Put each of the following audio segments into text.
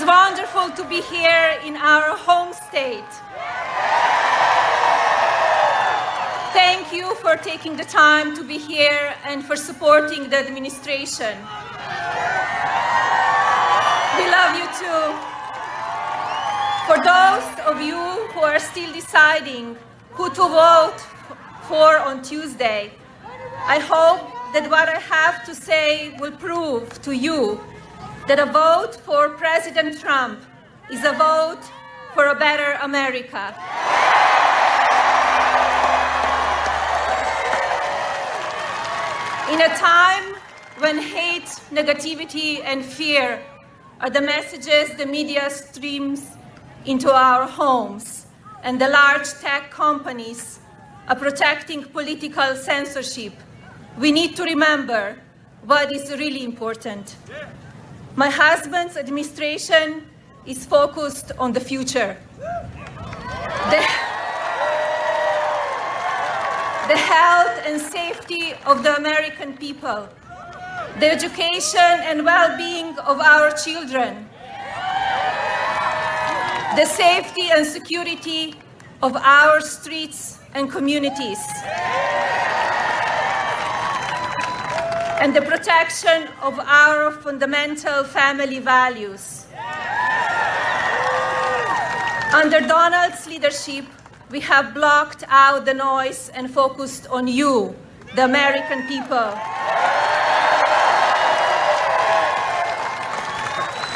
is wonderful to be here in our home state. Thank you for taking the time to be here and for supporting the administration. We love you too. For those of you who are still deciding who to vote for on Tuesday, I hope that what I have to say will prove to you that a vote for President Trump is a vote for a better America. In a time when hate, negativity, and fear are the messages the media streams into our homes, and the large tech companies are protecting political censorship, we need to remember what is really important. My husband's administration is focused on the future. The health and safety of the American people, the education and well-being of our children, the safety and security of our streets and communities, and the protection of our fundamental family values. Under Donald's leadership, we have blocked out the noise and focused on you, the American people.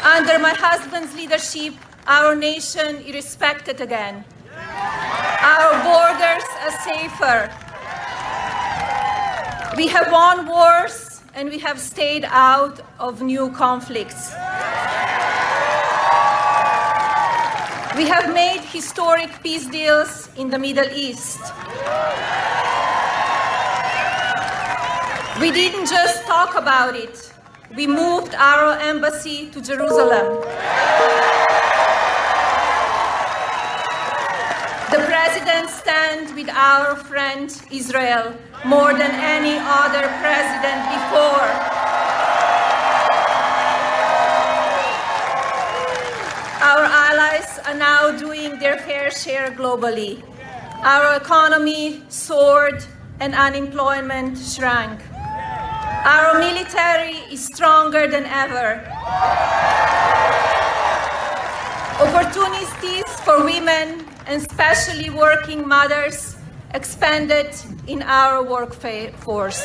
Under my husband's leadership, our nation is respected again. Our borders are safer. We have won wars and we have stayed out of new conflicts. We have made historic peace deals in the Middle East. We didn't just talk about it. We moved our embassy to Jerusalem. The president stands with our friend Israel more than any other president before. Our allies are now doing their fair share globally. Our economy soared and unemployment shrank. Our military is stronger than ever. Opportunities for women and especially working mothers expanded in our workforce.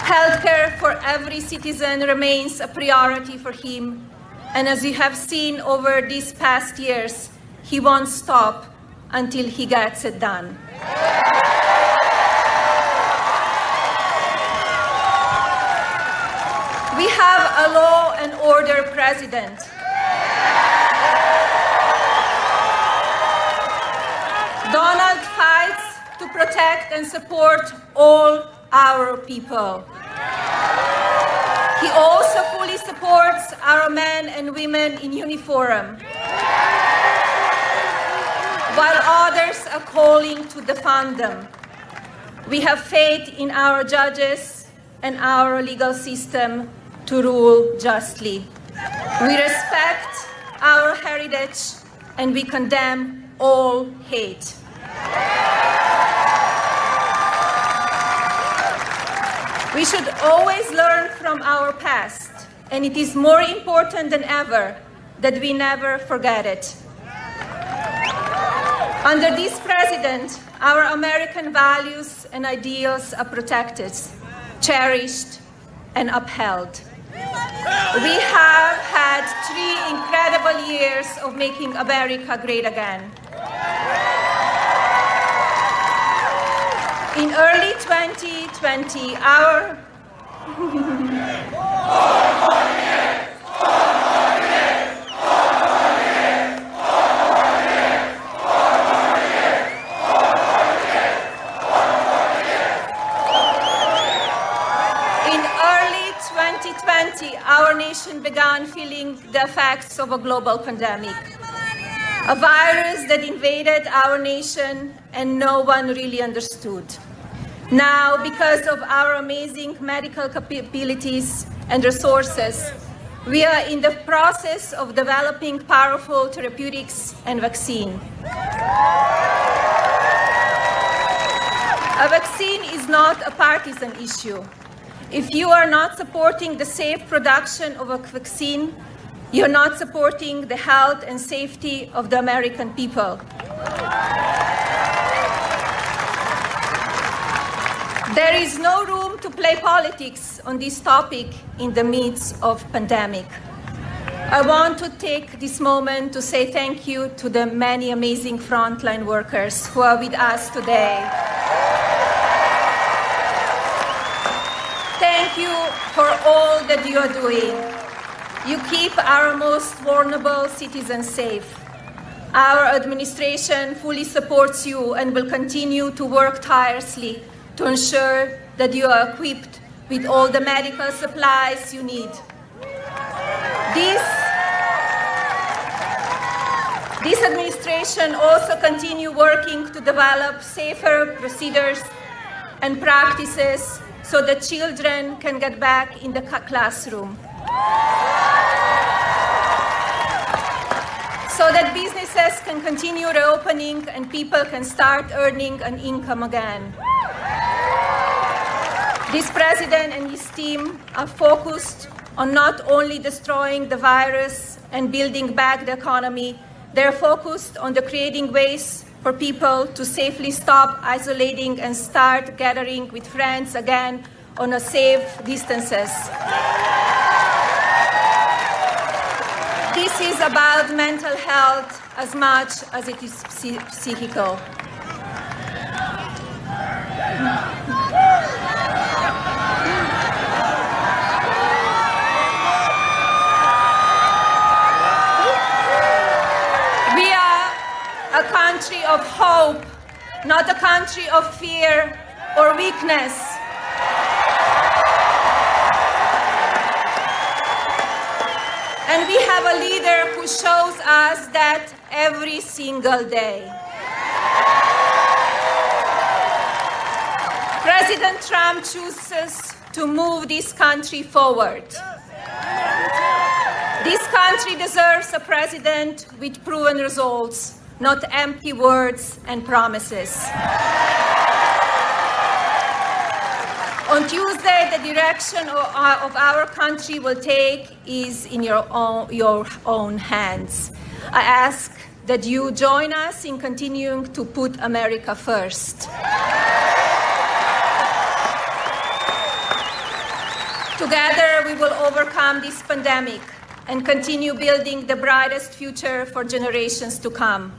Healthcare for every citizen remains a priority for him, and as you have seen over these past years, he won't stop until he gets it done. We have a law and order president. Donald fights to protect and support all our people. He also fully supports our men and women in uniform, while others are calling to defund them. We have faith in our judges and our legal system to rule justly. We respect our heritage and we condemn all hate. We should always learn from our past, and it is more important than ever that we never forget it. Under this president, our American values and ideals are protected, cherished, and upheld. We have had 3 incredible years of making America great again. In early 2020, our nation began feeling the effects of a global pandemic, a virus that invaded our nation and no one really understood. Now, because of our amazing medical capabilities and resources, We are in the process of developing powerful therapeutics and vaccine. A vaccine is not a partisan issue. If you are not supporting the safe production of a vaccine, you're not supporting the health and safety of the American people. There is no room to play politics on this topic in the midst of pandemic. I want to take this moment to say thank you to the many amazing frontline workers who are with us today. Thank you for all that you are doing. You keep our most vulnerable citizens safe. Our administration fully supports you and will continue to work tirelessly to ensure that you are equipped with all the medical supplies you need. This administration also continue working to develop safer procedures and practices so that children can get back in the classroom. So that businesses can continue reopening and people can start earning an income again. This president and his team are focused on not only destroying the virus and building back the economy, they're focused on creating ways for people to safely stop isolating and start gathering with friends again on a safe distances. This is about mental health as much as it is psychical. A country of hope, not a country of fear or weakness. And we have a leader who shows us that every single day. President Trump chooses to move this country forward. This country deserves a president with proven results, not empty words and promises. On Tuesday, the direction of our country will take is in your own hands. I ask that you join us in continuing to put America first. Together, we will overcome this pandemic and continue building the brightest future for generations to come.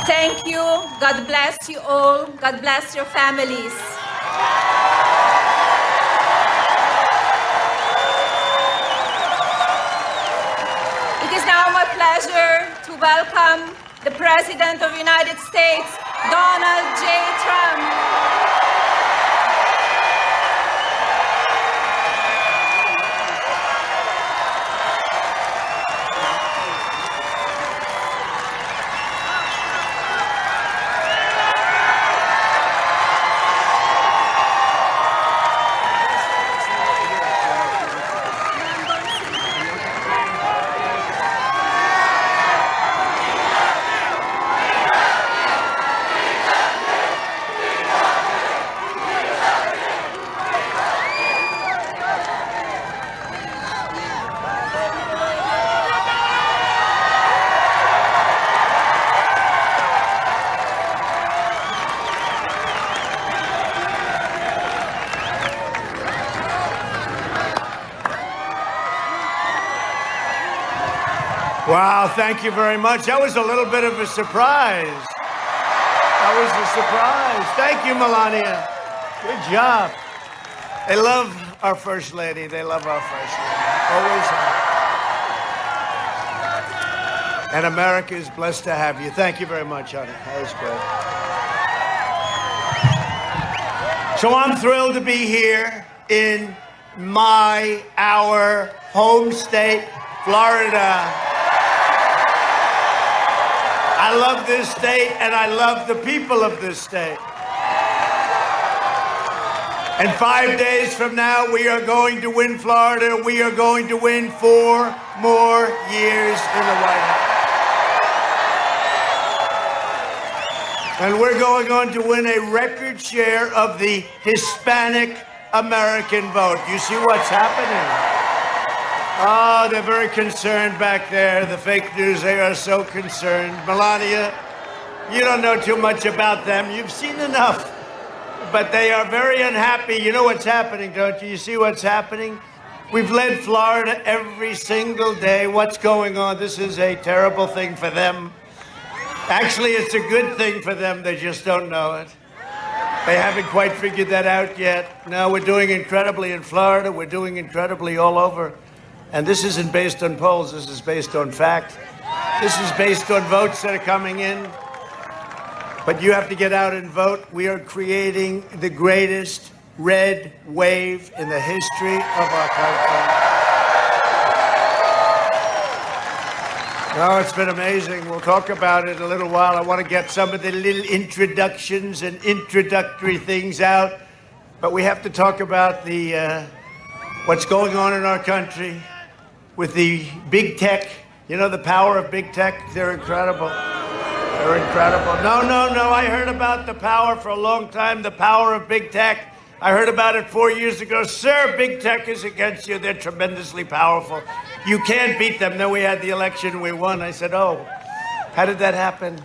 Thank you. God bless you all. God bless your families. It is now my pleasure to welcome the President of the United States, Donald J. Trump. Wow, thank you very much. That was a little bit of a surprise. That was a surprise. Thank you, Melania. Good job. They love our First Lady. They love our First Lady. Always have. And America is blessed to have you. Thank you very much, honey. That was good. So I'm thrilled to be here in our home state, Florida. I love this state, and I love the people of this state. And 5 days from now, we are going to win Florida. We are going to win 4 more years in the White House. And we're going on to win a record share of the Hispanic American vote. You see what's happening? Oh, they're very concerned back there. The fake news, they are so concerned. Melania, you don't know too much about them. You've seen enough. But they are very unhappy. You know what's happening, don't you? You see what's happening? We've led Florida every single day. What's going on? This is a terrible thing for them. Actually, it's a good thing for them. They just don't know it. They haven't quite figured that out yet. No, we're doing incredibly in Florida. We're doing incredibly all over. And this isn't based on polls. This is based on fact. This is based on votes that are coming in. But you have to get out and vote. We are creating the greatest red wave in the history of our country. Oh, it's been amazing. We'll talk about it in a little while. I want to get some of the little introductions and introductory things out. But we have to talk about the what's going on in our country with the big tech. You know, the power of big tech? They're incredible. They're incredible. No. I heard about the power for a long time, the power of big tech. I heard about it 4 years ago. Sir, big tech is against you. They're tremendously powerful. You can't beat them. Then we had the election, we won. I said, oh, how did that happen?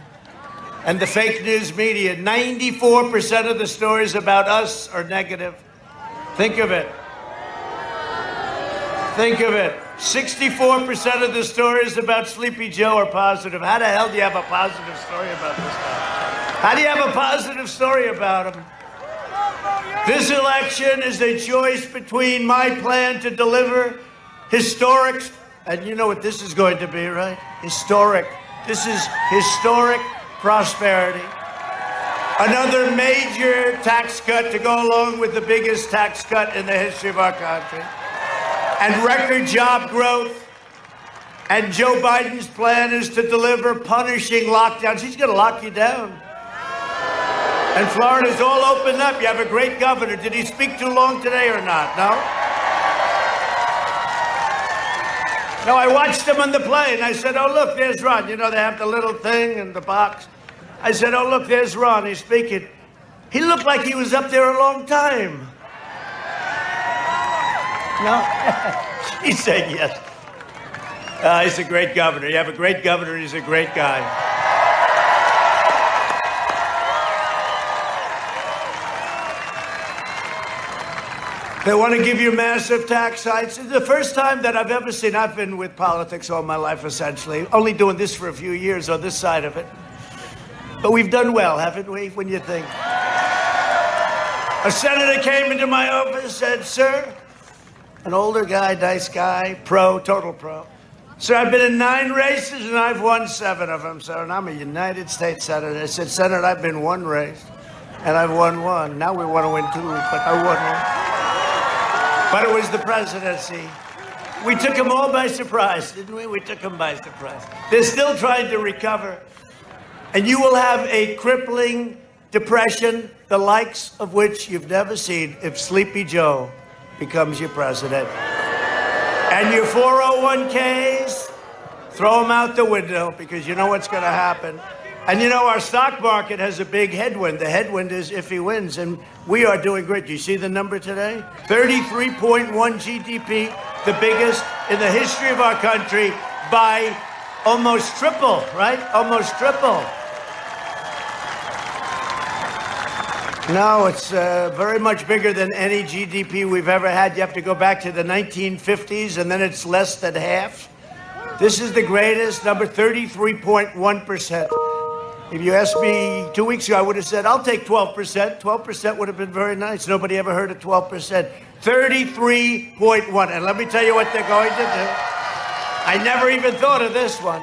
And the fake news media, 94% of the stories about us are negative. Think of it. Think of it. 64% of the stories about Sleepy Joe are positive. How the hell do you have a positive story about this guy? How do you have a positive story about him? This election is a choice between my plan to deliver historic, and you know what this is going to be, right? Historic. This is historic prosperity. Another major tax cut to go along with the biggest tax cut in the history of our country. And record job growth. And Joe Biden's plan is to deliver punishing lockdowns. He's going to lock you down. And Florida's all opened up. You have a great governor. Did he speak too long today or not? No? No, I watched him on the plane. I said, oh, look, there's Ron. You know, they have the little thing in the box. I said, oh, look, there's Ron. He's speaking. He looked like he was up there a long time. No? He said yes. He's a great governor. You have a great governor. He's a great guy. They want to give you massive tax hikes. It's the first time that I've ever seen. I've been with politics all my life, essentially. Only doing this for a few years on this side of it. But we've done well, haven't we, when you think? A senator came into my office and said, sir, an older guy, nice guy, pro, total pro. Sir, I've been in 9 races and I've won 7 of them, sir, and I'm a United States senator. I said, Senator, I've been 1 race and I've won 1. Now we want to win 2, but I won 1. But it was the presidency. We took them all by surprise, didn't we? We took them by surprise. They're still trying to recover. And you will have a crippling depression, the likes of which you've never seen, if Sleepy Joe becomes your president. And your 401ks, throw them out the window, because you know what's going to happen. And you know, our stock market has a big headwind. The headwind is if he wins, and we are doing great. Do you see the number today? 33.1 GDP, the biggest in the history of our country by almost triple, right? Almost triple. No, it's very much bigger than any GDP we've ever had. You have to go back to the 1950s, and then it's less than half. This is the greatest number, 33.1%. If you asked me 2 weeks ago, I would have said, I'll take 12%. 12% would have been very nice. Nobody ever heard of 12%. 33.1. And let me tell you what they're going to do. I never even thought of this one.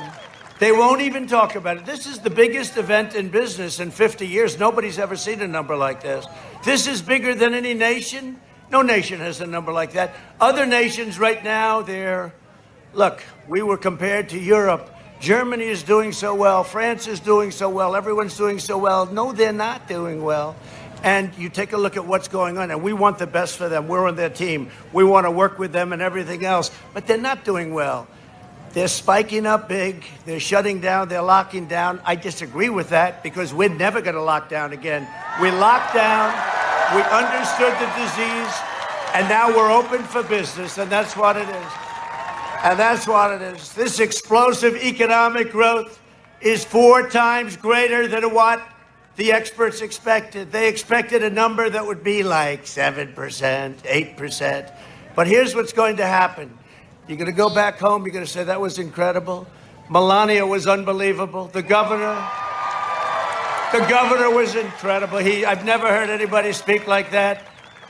They won't even talk about it. This is the biggest event in business in 50 years. Nobody's ever seen a number like this. This is bigger than any nation. No nation has a number like that. Other nations right now, look, we were compared to Europe. Germany is doing so well. France is doing so well. Everyone's doing so well. No, they're not doing well. And you take a look at what's going on, and we want the best for them. We're on their team. We want to work with them and everything else. But they're not doing well. They're spiking up big. They're shutting down. They're locking down. I disagree with that because we're never going to lock down again. We locked down. We understood the disease. And now we're open for business. And that's what it is. And that's what it is. This explosive economic growth is 4 times greater than what the experts expected. They expected a number that would be like 7%, 8%. But here's what's going to happen. You're going to go back home. You're going to say, that was incredible. Melania was unbelievable. The governor was incredible. I've never heard anybody speak like that.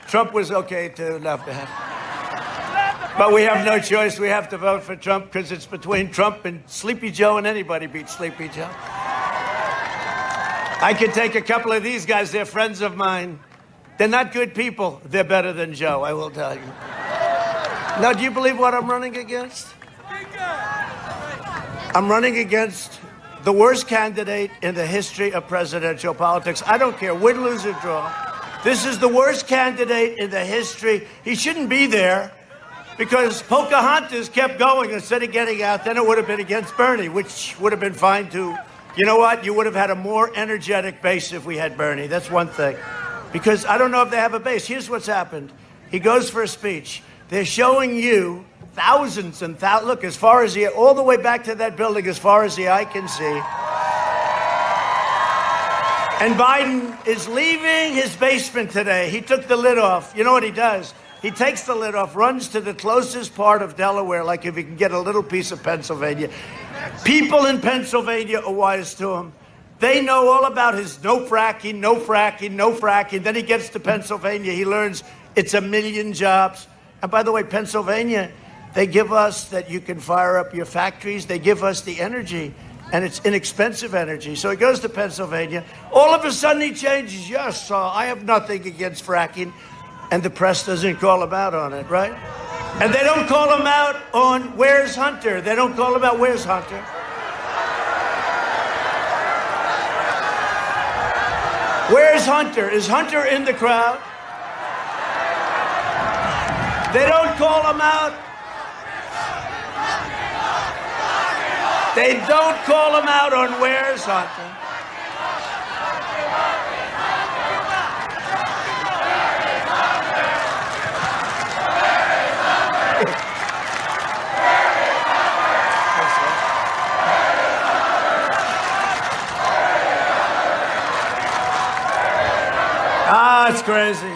Trump was okay, too. Enough to have. But we have no choice. We have to vote for Trump because it's between Trump and Sleepy Joe, and anybody beats Sleepy Joe. I could take a couple of these guys. They're friends of mine. They're not good people. They're better than Joe, I will tell you. Now, do you believe what I'm running against? I'm running against the worst candidate in the history of presidential politics. I don't care, win, lose, or draw. This is the worst candidate in the history. He shouldn't be there because Pocahontas kept going instead of getting out. Then it would have been against Bernie, which would have been fine, too. You know what? You would have had a more energetic base if we had Bernie. That's one thing. Because I don't know if they have a base. Here's what's happened. He goes for a speech. They're showing you thousands and thousands. Look, as far as all the way back to that building, as far as the eye can see. And Biden is leaving his basement today. He took the lid off. You know what he does? He takes the lid off, runs to the closest part of Delaware, like if he can get a little piece of Pennsylvania. People in Pennsylvania are wise to him. They know all about his no fracking, no fracking, no fracking. Then he gets to Pennsylvania. He learns it's 1 million jobs. And by the way, Pennsylvania, they give us that you can fire up your factories. They give us the energy, and it's inexpensive energy. So he goes to Pennsylvania. All of a sudden he changes. Yes, I have nothing against fracking. And the press doesn't call him out on it, right? And they don't call him out on where's Hunter. They don't call him out, where's Hunter? Where's Hunter? Is Hunter in the crowd? They don't call him out. They don't call him out on where's Hunter. It's crazy.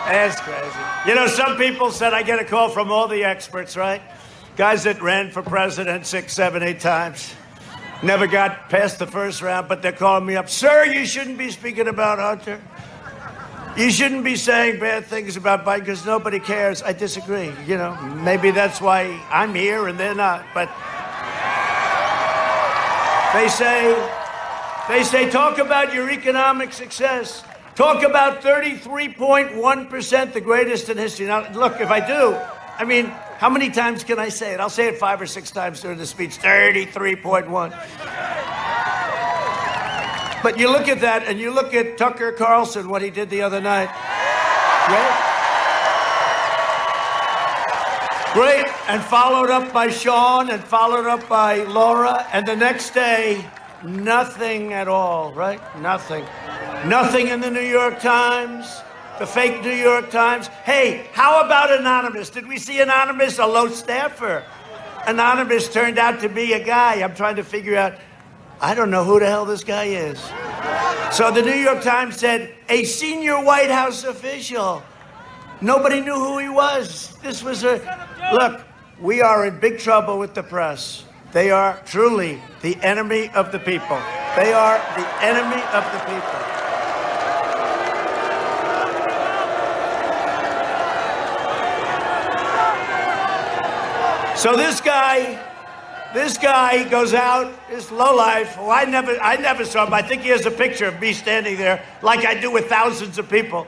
It's crazy. You know, some people said I get a call from all the experts, right? Guys that ran for president 6, 7, 8 times. Never got past the first round, but they're calling me up. Sir, you shouldn't be speaking about Hunter. You shouldn't be saying bad things about Biden because nobody cares. I disagree. You know, maybe that's why I'm here and they're not. But they say, talk about your economic success. Talk about 33.1%, the greatest in history. Now, look, if I do, I mean, how many times can I say it? I'll say it 5 or 6 times during the speech. 33.1. But you look at that, and you look at Tucker Carlson, what he did the other night. Great. And followed up by Sean, and followed up by Laura. And the next day, nothing at all, right? Nothing. Nothing in the New York Times, the fake New York Times. Hey, how about Anonymous? Did we see Anonymous? A low staffer. Anonymous turned out to be a guy. I'm trying to figure out, I don't know who the hell this guy is. So the New York Times said, a senior White House official. Nobody knew who he was. This was look, we are in big trouble with the press. They are truly the enemy of the people. They are the enemy of the people. So this guy goes out, this lowlife. Well, I never saw him. I think he has a picture of me standing there like I do with thousands of people.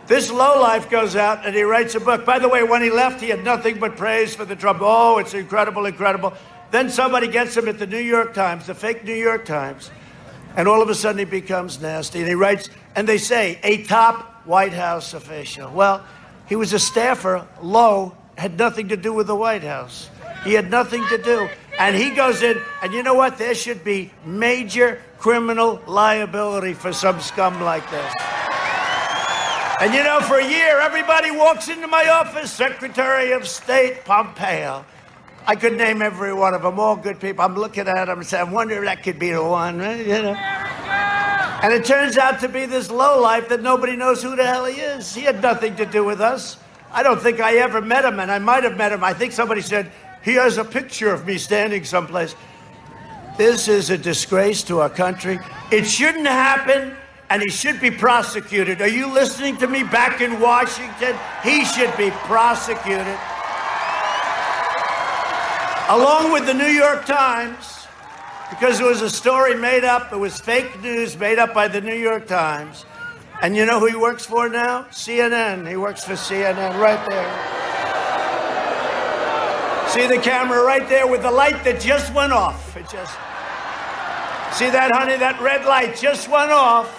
This lowlife goes out and he writes a book. By the way, when he left, he had nothing but praise for the Trump. Oh, it's incredible, incredible. Then somebody gets him at the New York Times, the fake New York Times, And all of a sudden he becomes nasty. And he writes, and they say, a top White House official. Well, he was a staffer. Lowe had nothing to do with the White House. He had nothing to do. And he goes in, and you know what? There should be major criminal liability for some scum like this. And you know, for a year, everybody walks into my office, Secretary of State Pompeo. I could name every one of them, all good people. I'm looking at them and saying, I wonder if that could be the one, right? You know? And it turns out to be this lowlife that nobody knows who the hell he is. He had nothing to do with us. I don't think I ever met him, and I might have met him. I think somebody said, he has a picture of me standing someplace. This is a disgrace to our country. It shouldn't happen, and he should be prosecuted. Are you listening to me back in Washington? He should be prosecuted. Along with the New York Times, because it was a story made up, it was fake news made up by the New York Times. And you know who he works for now? CNN. He works for CNN right there. See the camera right there with the light that just went off. It just... See that, honey? That red light just went off.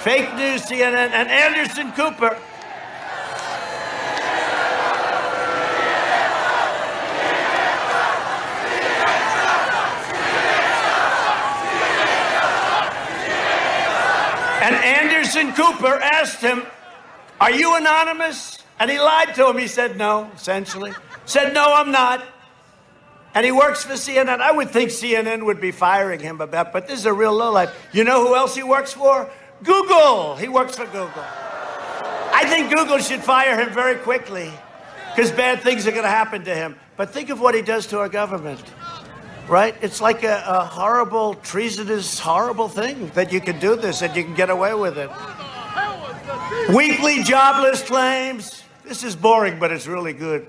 Fake news, CNN, and Anderson Cooper. And Anderson Cooper asked him, are you anonymous? And he lied to him. He said no, essentially. Said, no, I'm not. And he works for CNN. I would think CNN would be firing him about, but this is a real lowlife. You know who else he works for? Google. He works for Google. I think Google should fire him very quickly because bad things are going to happen to him. But think of what he does to our government, right? It's like a horrible, treasonous, horrible thing that you can do this and you can get away with it. Weekly jobless claims. This is boring, but it's really good.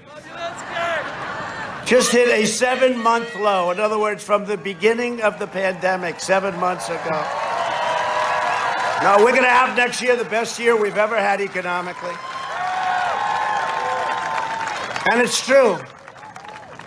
Just hit a 7-month low. In other words, from the beginning of the pandemic, 7 months ago. Now, we're going to have next year the best year we've ever had economically. And it's true.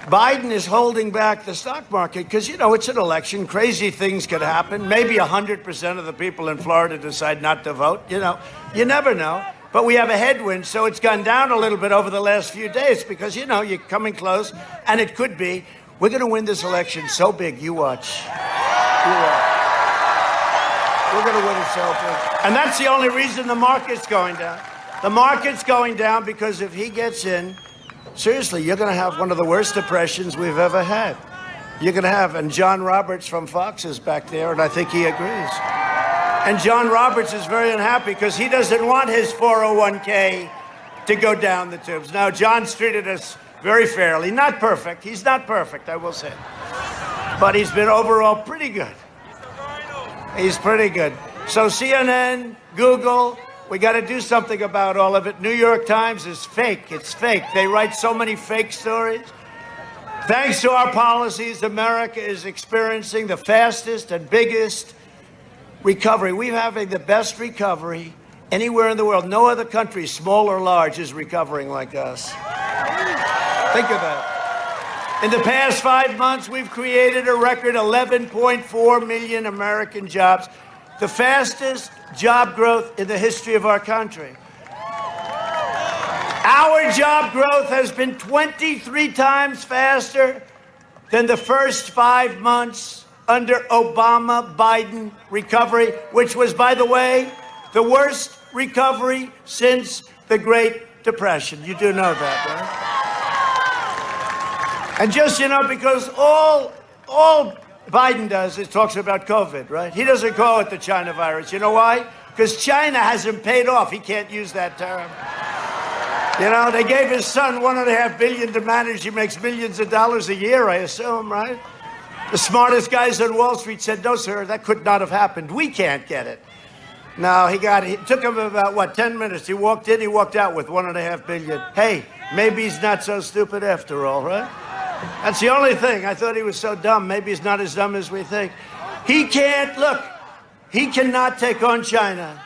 Biden is holding back the stock market because, you know, it's an election. Crazy things could happen. Maybe 100% of the people in Florida decide not to vote. You know, you never know. But we have a headwind, so it's gone down a little bit over the last few days because, you know, you're coming close, and it could be. We're going to win this election so big, you watch. You watch. We're going to win it so big. And that's the only reason the market's going down. The market's going down because if he gets in, seriously, you're going to have one of the worst depressions we've ever had. You're going to have, and John Roberts from Fox is back there, and I think he agrees. And John Roberts is very unhappy because he doesn't want his 401k to go down the tubes. Now, John's treated us very fairly. Not perfect. He's not perfect, I will say. But he's been overall pretty good. He's pretty good. So CNN, Google, we got to do something about all of it. New York Times is fake. It's fake. They write so many fake stories. Thanks to our policies, America is experiencing the fastest and biggest recovery. We're having the best recovery anywhere in the world. No other country, small or large, is recovering like us. Think of that. In the past 5 months, we've created a record 11.4 million American jobs, the fastest job growth in the history of our country. Our job growth has been 23 times faster than the first 5 months under Obama-Biden recovery, which was, by the way, the worst recovery since the Great Depression. You do know that, right? And just, you know, because all Biden does is talks about COVID, right? He doesn't call it the China virus. You know why? Because China hasn't paid off. He can't use that term. You know, they gave his son $1.5 billion to manage. He makes millions of dollars a year, I assume, right? The smartest guys on Wall Street said, no, sir, that could not have happened. We can't get it. No, it took him about, 10 minutes. He walked in, he walked out with $1.5 billion. Hey, maybe he's not so stupid after all, right? That's the only thing. I thought he was so dumb. Maybe he's not as dumb as we think. He can't, look, he cannot take on China.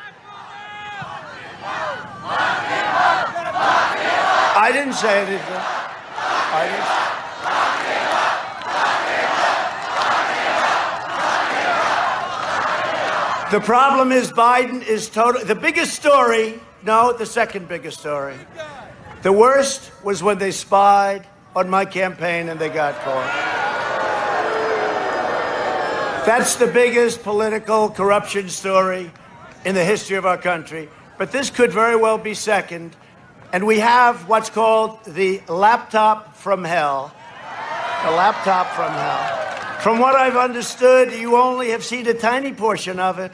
I didn't say anything. I didn't. The problem is Biden is total. The biggest story, no, the second biggest story. The worst was when they spied on my campaign and they got caught. That's the biggest political corruption story in the history of our country. But this could very well be second. And we have what's called the laptop from hell. The laptop from hell. From what I've understood, you only have seen a tiny portion of it.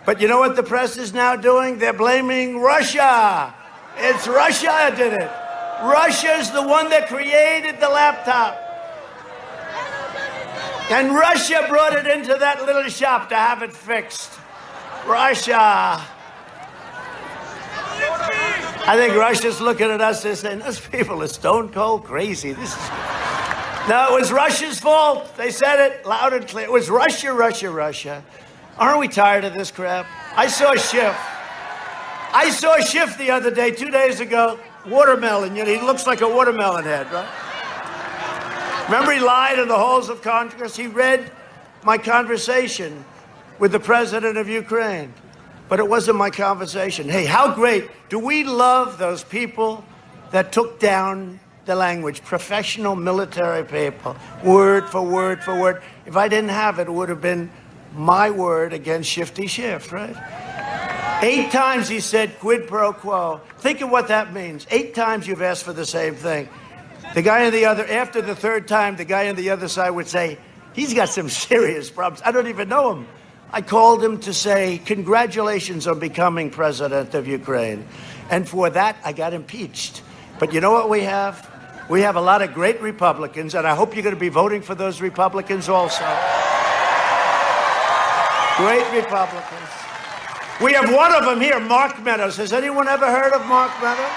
But you know what the press is now doing? They're blaming Russia. It's Russia that did it. Russia's the one that created the laptop. And Russia brought it into that little shop to have it fixed. Russia. I think Russia's looking at us and saying, those people are stone cold crazy. This is... No, it was Russia's fault. They said it loud and clear. It was Russia, Russia, Russia. Aren't we tired of this crap? I saw Schiff. I saw Schiff the other day, 2 days ago. Watermelon. You know, he looks like a watermelon head, right? Remember he lied in the halls of Congress? He read my conversation with the president of Ukraine. But it wasn't my conversation. Hey, how great. Do we love those people that took down the language? Professional military people. Word for word for word. If I didn't have it, it would have been my word against Shifty Schiff, right? 8 times he said quid pro quo. Think of what that means. 8 times you've asked for the same thing. The guy on the other, after the 3rd time, the guy on the other side would say, he's got some serious problems. I don't even know him. I called him to say, congratulations on becoming president of Ukraine. And for that, I got impeached. But you know what we have? We have a lot of great Republicans, and I hope you're going to be voting for those Republicans also. Great Republicans. We have one of them here, Mark Meadows. Has anyone ever heard of Mark Meadows?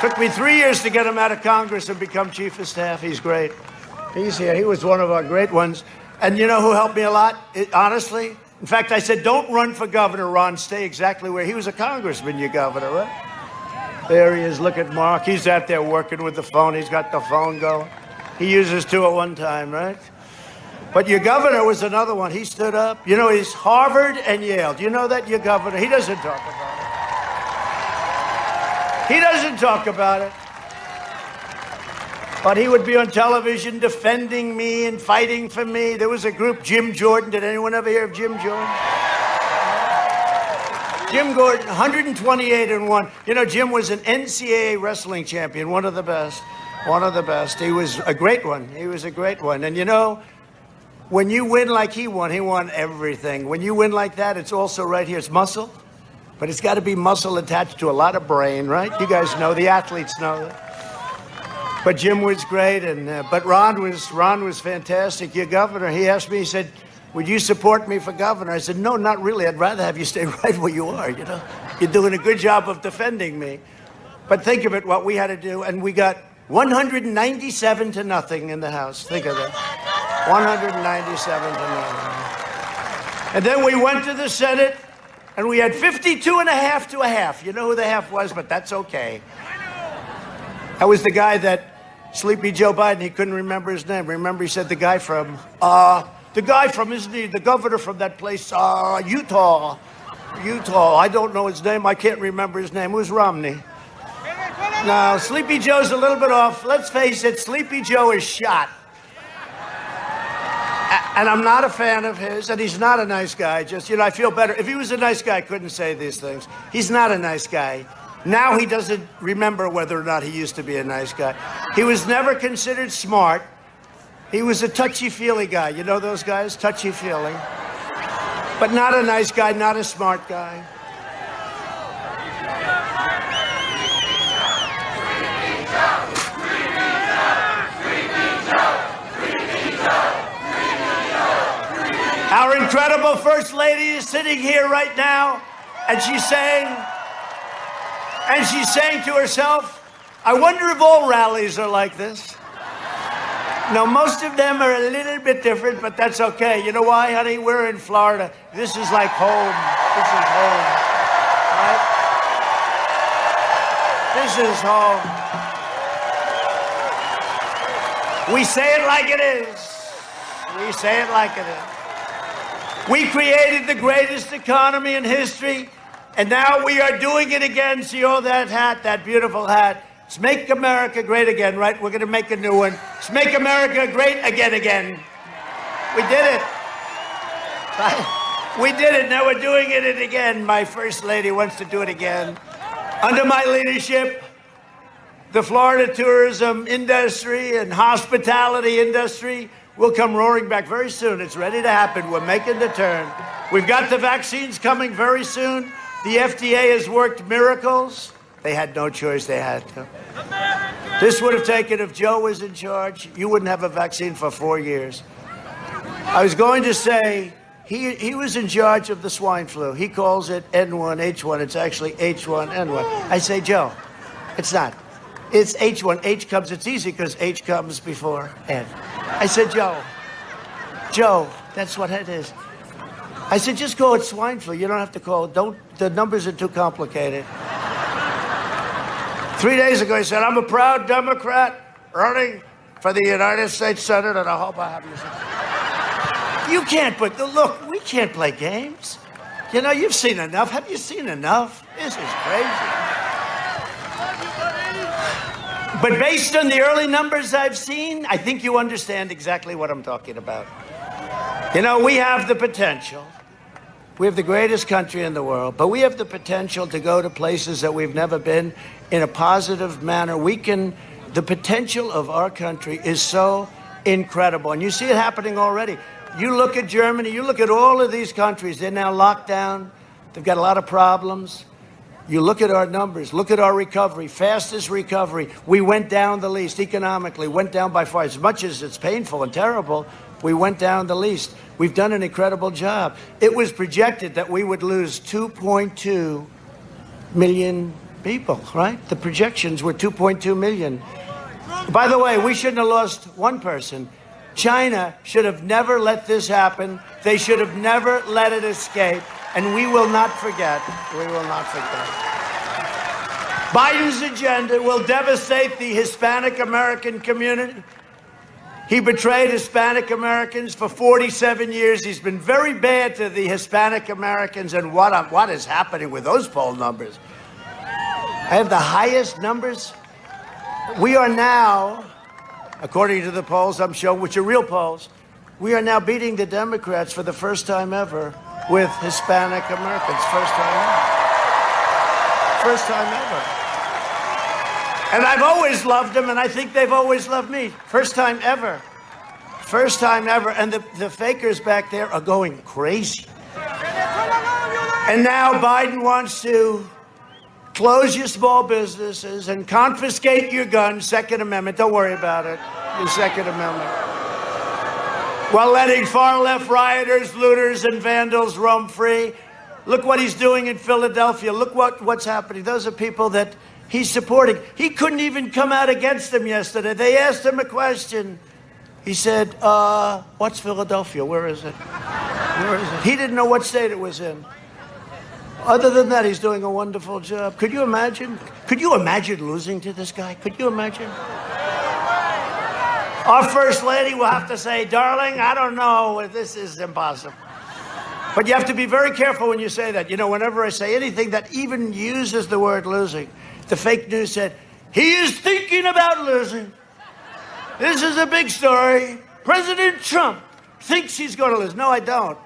Took me 3 years to get him out of Congress and become chief of staff. He's great. He's here. He was one of our great ones. And you know who helped me a lot? Honestly? In fact, I said, don't run for governor, Ron. Stay exactly where he was a congressman, your governor, right? There he is. Look at Mark. He's out there working with the phone. He's got the phone going. He uses 2 at one time, right? But your governor was another one. He stood up. You know, he's Harvard and Yale. Do you know that, your governor? He doesn't talk about it. He doesn't talk about it. But he would be on television defending me and fighting for me. There was a group, Jim Jordan. Did anyone ever hear of Jim Jordan? Jim Gordon, 128-1. You know, Jim was an NCAA wrestling champion, one of the best. One of the best. He was a great one. He was a great one. And you know, when you win like he won everything. When you win like that, it's also right here. It's muscle, but it's got to be muscle attached to a lot of brain, right? You guys know, the athletes know that. But Jim was great, and but Ron was fantastic. Your governor, he asked me, he said, would you support me for governor? I said, no, not really. I'd rather have you stay right where you are, you know. You're doing a good job of defending me. But think of it, what we had to do, and we got 197-0 in the House. Think of that. 197-0. And then we went to the Senate, and we had 52.5 to a half. You know who the half was, but that's okay. That was the guy that Sleepy Joe Biden, he couldn't remember his name. Remember, he said the guy from, isn't he, the governor from that place, Utah. I don't know his name. I can't remember his name. It was Romney. Now, Sleepy Joe's a little bit off. Let's face it, Sleepy Joe is shot. And I'm not a fan of his, and he's not a nice guy. Just, you know, I feel better. If he was a nice guy, I couldn't say these things. He's not a nice guy. Now he doesn't remember whether or not he used to be a nice guy. He was never considered smart. He was a touchy-feely guy. You know those guys? Touchy-feely. But not a nice guy, not a smart guy. Our incredible First Lady is sitting here right now, and she's saying to herself, I wonder if all rallies are like this. No, most of them are a little bit different, but that's okay. You know why, honey? We're in Florida. This is like home. This is home. Right? This is home. We say it like it is. We say it like it is. We created the greatest economy in history, and now we are doing it again. See all that hat, that beautiful hat? It's Make America Great Again, right? We're going to make a new one. It's Make America Great Again. We did it. Right? We did it. Now we're doing it again. My first lady wants to do it again. Under my leadership, the Florida tourism industry and hospitality industry will come roaring back very soon. It's ready to happen. We're making the turn. We've got the vaccines coming very soon. The FDA has worked miracles. They had no choice. They had to. This would have taken, if Joe was in charge, you wouldn't have a vaccine for 4 years. I was going to say, he was in charge of the swine flu. He calls it N1H1. It's actually H1N1. I say, Joe, it's not. It's H1. H comes, it's easy because H comes before N. I said, Joe, that's what it is. I said, just call it swine flu. You don't have to call it. The numbers are too complicated. 3 days ago, he said, I'm a proud Democrat running for the United States Senate, and I hope I have you. You can't, but look, we can't play games. You know, you've seen enough. Have you seen enough? This is crazy. But based on the early numbers I've seen, I think you understand exactly what I'm talking about. You know, we have the potential. We have the greatest country in the world, but we have the potential to go to places that we've never been in a positive manner. The potential of our country is so incredible, and you see it happening already. You look at Germany, you look at all of these countries, they're now locked down. They've got a lot of problems. You look at our numbers, look at our recovery, fastest recovery. We went down the least economically, went down by far. As much as it's painful and terrible, we went down the least. We've done an incredible job. It was projected that we would lose 2.2 million people, right? The projections were 2.2 million. By the way, we shouldn't have lost one person. China should have never let this happen. They should have never let it escape. And we will not forget. We will not forget. Biden's agenda will devastate the Hispanic American community. He betrayed Hispanic Americans for 47 years. He's been very bad to the Hispanic Americans. And what is happening with those poll numbers? I have the highest numbers. We are now, according to the polls I'm showing, which are real polls, we are now beating the Democrats for the first time ever with Hispanic Americans. First time ever. First time ever. And I've always loved them, and I think they've always loved me. First time ever. First time ever. And the fakers back there are going crazy. And now Biden wants to close your small businesses and confiscate your guns. Second Amendment. Don't worry about it. The Second Amendment. While letting far-left rioters, looters, and vandals roam free. Look what he's doing in Philadelphia. Look what's happening. Those are people that he's supporting. He couldn't even come out against them yesterday. They asked him a question. He said, what's Philadelphia? Where is it? Where is it? He didn't know what state it was in. Other than that, he's doing a wonderful job. Could you imagine? Could you imagine losing to this guy? Could you imagine? Our First Lady will have to say, darling, I don't know. This is impossible. But you have to be very careful when you say that. You know, whenever I say anything that even uses the word losing, the fake news said, he is thinking about losing. This is a big story. President Trump thinks he's going to lose. No, I don't.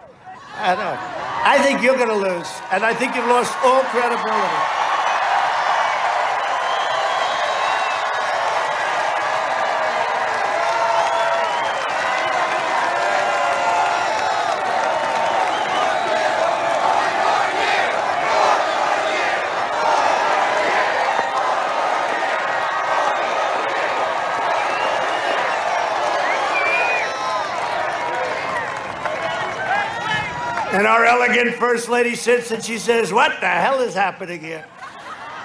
I don't. I think you're going to lose. And I think you've lost all credibility. And our elegant First Lady sits and she says, what the hell is happening here?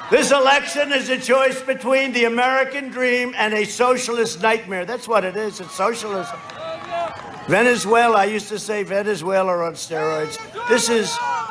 This election is a choice between the American dream and a socialist nightmare. That's what it is. It's socialism. Venezuela, I used to say Venezuela on steroids.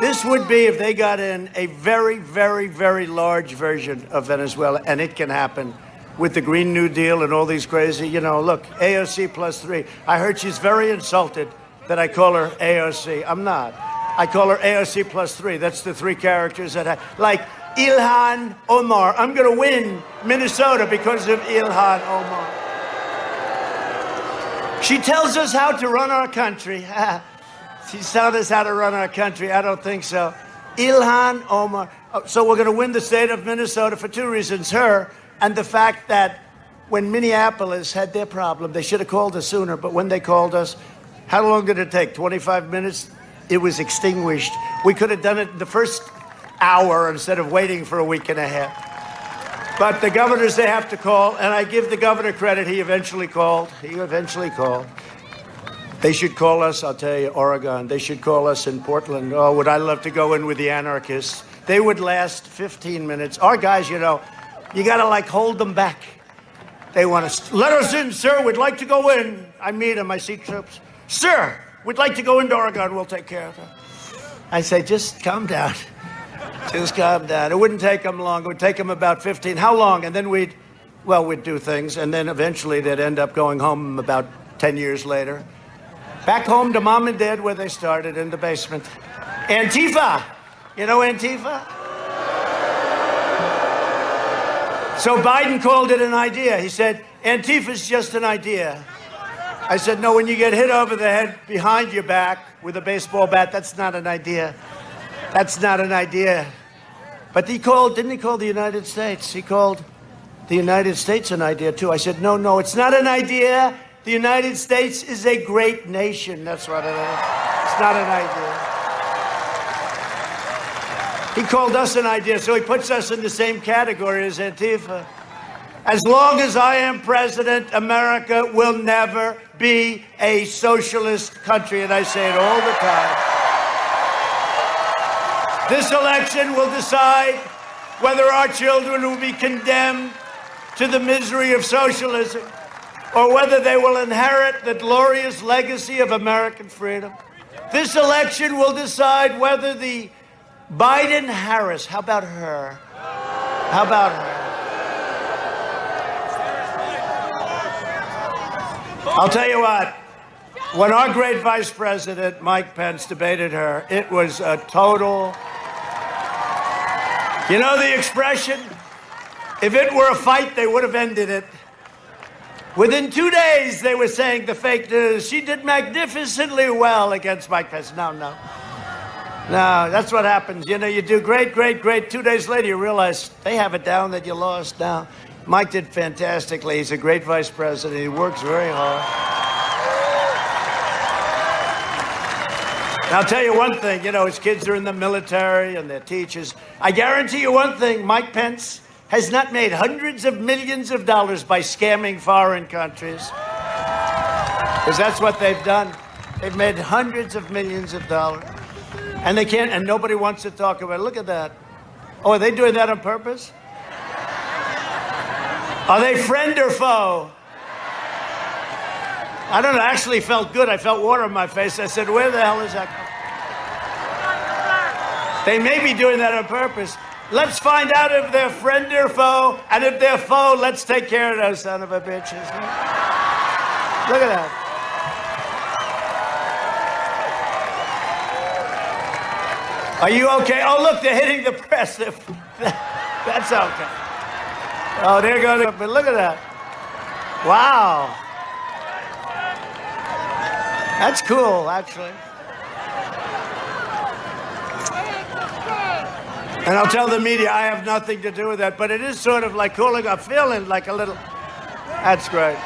This would be, if they got in, a very, very, very large version of Venezuela. And it can happen with the Green New Deal and all these crazy, you know, look, AOC +3. I heard she's very insulted that I call her AOC. I'm not. I call her AOC plus 3. That's the 3 characters that I like. Ilhan Omar. I'm going to win Minnesota because of Ilhan Omar. She tells us how to run our country. She's telling us how to run our country. I don't think so. Ilhan Omar. So we're going to win the state of Minnesota for 2 reasons. Her and the fact that when Minneapolis had their problem, they should have called us sooner. But when they called us, how long did it take? 25 minutes? It was extinguished. We could have done it in the first hour instead of waiting for a week and a half. But the governors, they have to call, and I give the governor credit. He eventually called. They should call us, I'll tell you, Oregon. They should call us in Portland. Oh, would I love to go in with the anarchists. They would last 15 minutes. Our guys, you know, you got to, like, hold them back. They want to, let us in, sir. We'd like to go in. I meet them. I see troops. Sir, we'd like to go into Oregon. We'll take care of them. I say, just calm down. Just calm down. It wouldn't take them long. It would take them about 15. How long? And then we'd do things. And then eventually they'd end up going home about 10 years later. Back home to mom and dad where they started, in the basement. Antifa. You know Antifa? So Biden called it an idea. He said, Antifa's just an idea. I said, no, when you get hit over the head behind your back with a baseball bat, that's not an idea. That's not an idea. But didn't he call the United States? He called the United States an idea, too. I said, no, it's not an idea. The United States is a great nation. That's what it is. It's not an idea. He called us an idea, so he puts us in the same category as Antifa. As long as I am president, America will never be a socialist country, and I say it all the time. This election will decide whether our children will be condemned to the misery of socialism or whether they will inherit the glorious legacy of American freedom. This election will decide whether the Biden-Harris, how about her? How about her? I'll tell you what, when our great vice president, Mike Pence, debated her, it was a total, you know the expression? If it were a fight, they would have ended it. Within 2 days, they were saying the fake news. She did magnificently well against Mike Pence. No, that's what happens. You know, you do great. 2 days later, you realize they have it down that you lost now. Mike did fantastically. He's a great vice president. He works very hard. And I'll tell you one thing. You know, his kids are in the military and they're teachers. I guarantee you one thing. Mike Pence has not made hundreds of millions of dollars by scamming foreign countries. Because that's what they've done. They've made hundreds of millions of dollars. And they can't, and nobody wants to talk about it. Look at that. Oh, are they doing that on purpose? Are they friend or foe? I don't know. I actually felt good. I felt water on my face. I said, where the hell is that coming? They may be doing that on purpose. Let's find out if they're friend or foe. And if they're foe, let's take care of those son of a bitches. Look at that. Are you okay? Oh, look, they're hitting the press. That's okay. Oh, there goes. But look at that. Wow. That's cool, actually. And I'll tell the media I have nothing to do with that, but it is sort of like cooling up, feeling like a little. That's great.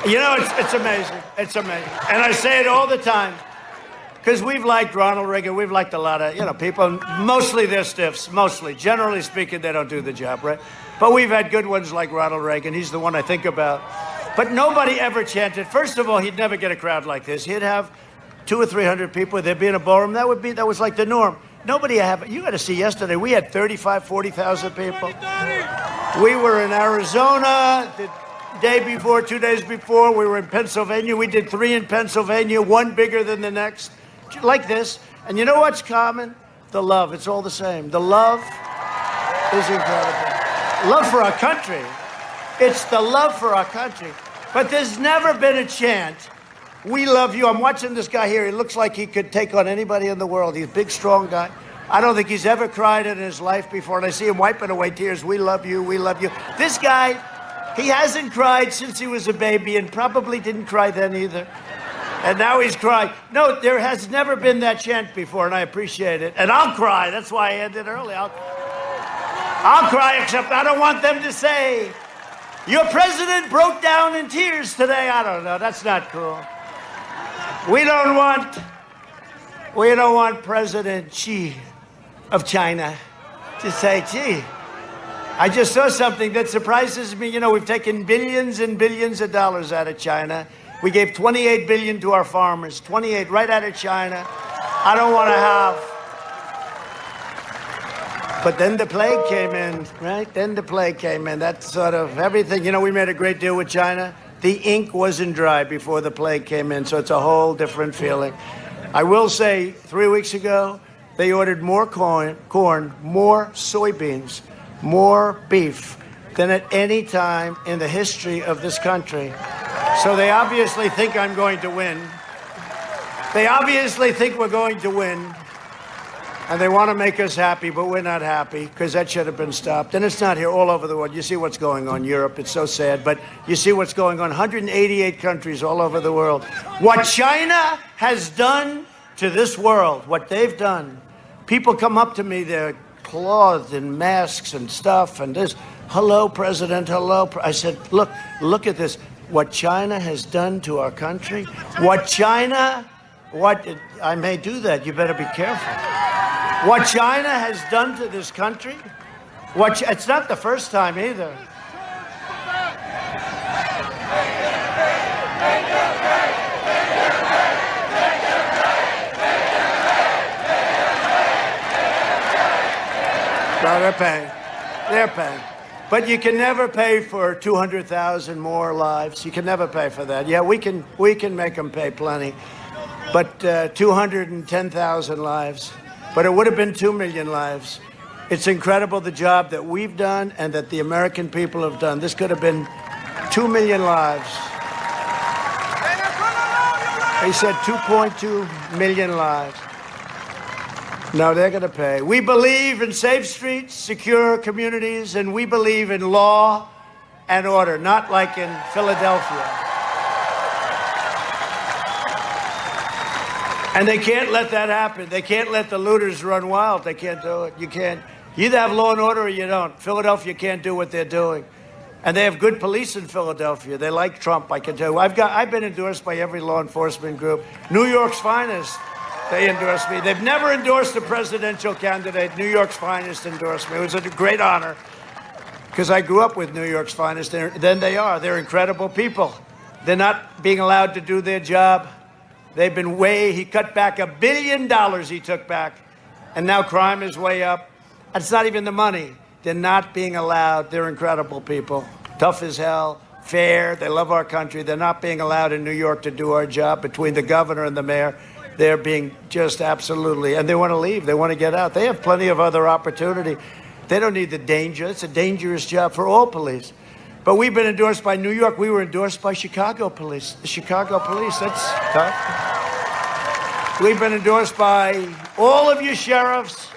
You know, it's amazing. It's amazing. And I say it all the time. Because we've liked Ronald Reagan. We've liked a lot of, people. Mostly they're stiffs. Mostly. Generally speaking, they don't do the job, right? But we've had good ones like Ronald Reagan. He's the one I think about. But nobody ever chanted. First of all, he'd never get a crowd like this. He'd have 200 or 300 people. There'd be in a ballroom. That was like the norm. Nobody had. You got to see yesterday. We had 35, 40,000 people. We were in Arizona. Day before, 2 days before, we were in Pennsylvania. We did 3 in Pennsylvania, one bigger than the next, like this. And you know what's common? The love. It's all the same. The love is incredible. Love for our country. It's the love for our country. But there's never been a chant, we love you. I'm watching this guy here. He looks like he could take on anybody in the world. He's a big, strong guy. I don't think he's ever cried in his life before. And I see him wiping away tears. We love you. We love you. This guy, he hasn't cried since he was a baby and probably didn't cry then either. And now he's crying. No, there has never been that chant before, and I appreciate it. And I'll cry. That's why I ended early. I'll cry, except I don't want them to say, your president broke down in tears today. I don't know. That's not cool. We don't want President Xi of China to say, gee, I just saw something that surprises me. You know, we've taken billions and billions of dollars out of China. We gave $28 billion to our farmers, 28 right out of China. I don't want to have. But then the plague came in, right? Then the plague came in. That's sort of everything. You know, we made a great deal with China. The ink wasn't dry before the plague came in, so it's a whole different feeling. I will say, 3 weeks ago, they ordered more corn, more soybeans, more beef than at any time in the history of this country. So they obviously think I'm going to win. They obviously think we're going to win. And they want to make us happy, but we're not happy because that should have been stopped. And it's not here, all over the world. You see what's going on in Europe. It's so sad. But you see what's going on. 188 countries all over the world. What China has done to this world, what they've done. People come up to me, they're clothed in masks and stuff. And this, hello, President, hello. I said, look at this. What China has done to our country. What I may do that. You better be careful. What China has done to this country, it's not the first time either. No, they're paying. They're paying. But you can never pay for 200,000 more lives. You can never pay for that. Yeah, we can make them pay plenty. But 210,000 lives. But it would have been 2 million lives. It's incredible the job that we've done and that the American people have done. This could have been 2 million lives. They said 2.2 million lives. No, they're going to pay. We believe in safe streets, secure communities, and we believe in law and order, not like in Philadelphia. And they can't let that happen. They can't let the looters run wild. They can't do it. You can't. You either have law and order or you don't. Philadelphia can't do what they're doing. And they have good police in Philadelphia. They like Trump, I can tell you. I've been endorsed by every law enforcement group. New York's finest, they endorsed me. They've never endorsed a presidential candidate. New York's finest endorsed me. It was a great honor because I grew up with New York's finest. Then they are. They're incredible people. They're not being allowed to do their job. They've been he cut back $1 billion he took back. And now crime is way up. And it's not even the money. They're not being allowed. They're incredible people. Tough as hell, fair. They love our country. They're not being allowed in New York to do our job. Between the governor and the mayor, they're being just absolutely, and they want to leave. They want to get out. They have plenty of other opportunity. They don't need the danger. It's a dangerous job for all police. But we've been endorsed by New York. We were endorsed by Chicago police. The Chicago police, that's tough. We've been endorsed by all of you sheriffs.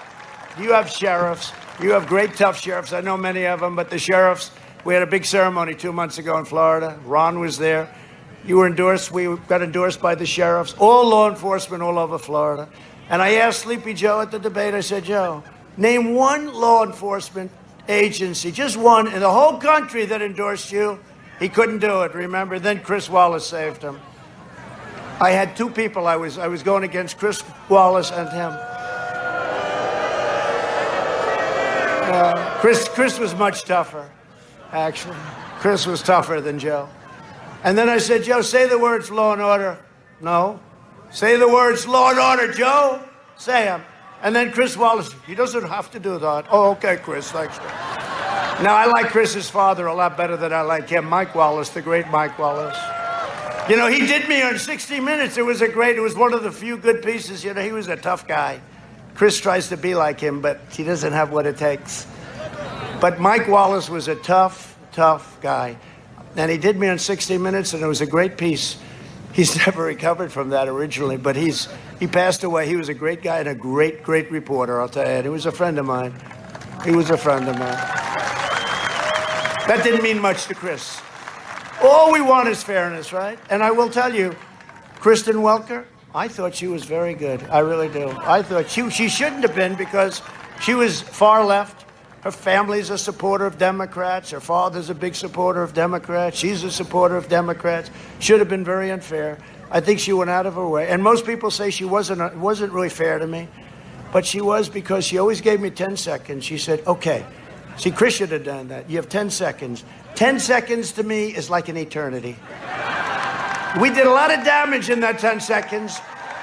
You have sheriffs. You have great, tough sheriffs. I know many of them, but the sheriffs, we had a big ceremony 2 months ago in Florida. Ron was there. You were endorsed. We got endorsed by the sheriffs, all law enforcement all over Florida. And I asked Sleepy Joe at the debate, I said, Joe, name one law enforcement agency, just one in the whole country that endorsed you. He couldn't do it, remember? Then Chris Wallace saved him. I had two people. I was going against Chris Wallace and him. Chris was much tougher, actually. Chris was tougher than Joe. And then I said, Joe, say the words law and order. No. Say the words law and order, Joe. Say them. And then Chris Wallace, he doesn't have to do that. Oh, okay, Chris, thanks. Now, I like Chris's father a lot better than I like him, Mike Wallace, the great Mike Wallace. You know, he did me on 60 Minutes. It was one of the few good pieces. You know, he was a tough guy. Chris tries to be like him, but he doesn't have what it takes. But Mike Wallace was a tough guy. And he did me on 60 Minutes, and it was a great piece. He's never recovered from that originally, but he passed away. He was a great guy and a great reporter, I'll tell you. And he was a friend of mine. He was a friend of mine. That didn't mean much to Chris. All we want is fairness, right? And I will tell you, Kristen Welker, I thought she was very good. I really do. I thought she shouldn't have been, because she was far left. Her family's a supporter of Democrats. Her father's a big supporter of Democrats. She's a supporter of Democrats. Should have been very unfair. I think she went out of her way. And most people say she wasn't really fair to me. But she was, because she always gave me 10 seconds. She said, okay. See, Chris should have done that. You have 10 seconds. 10 seconds to me is like an eternity. We did a lot of damage in that 10 seconds,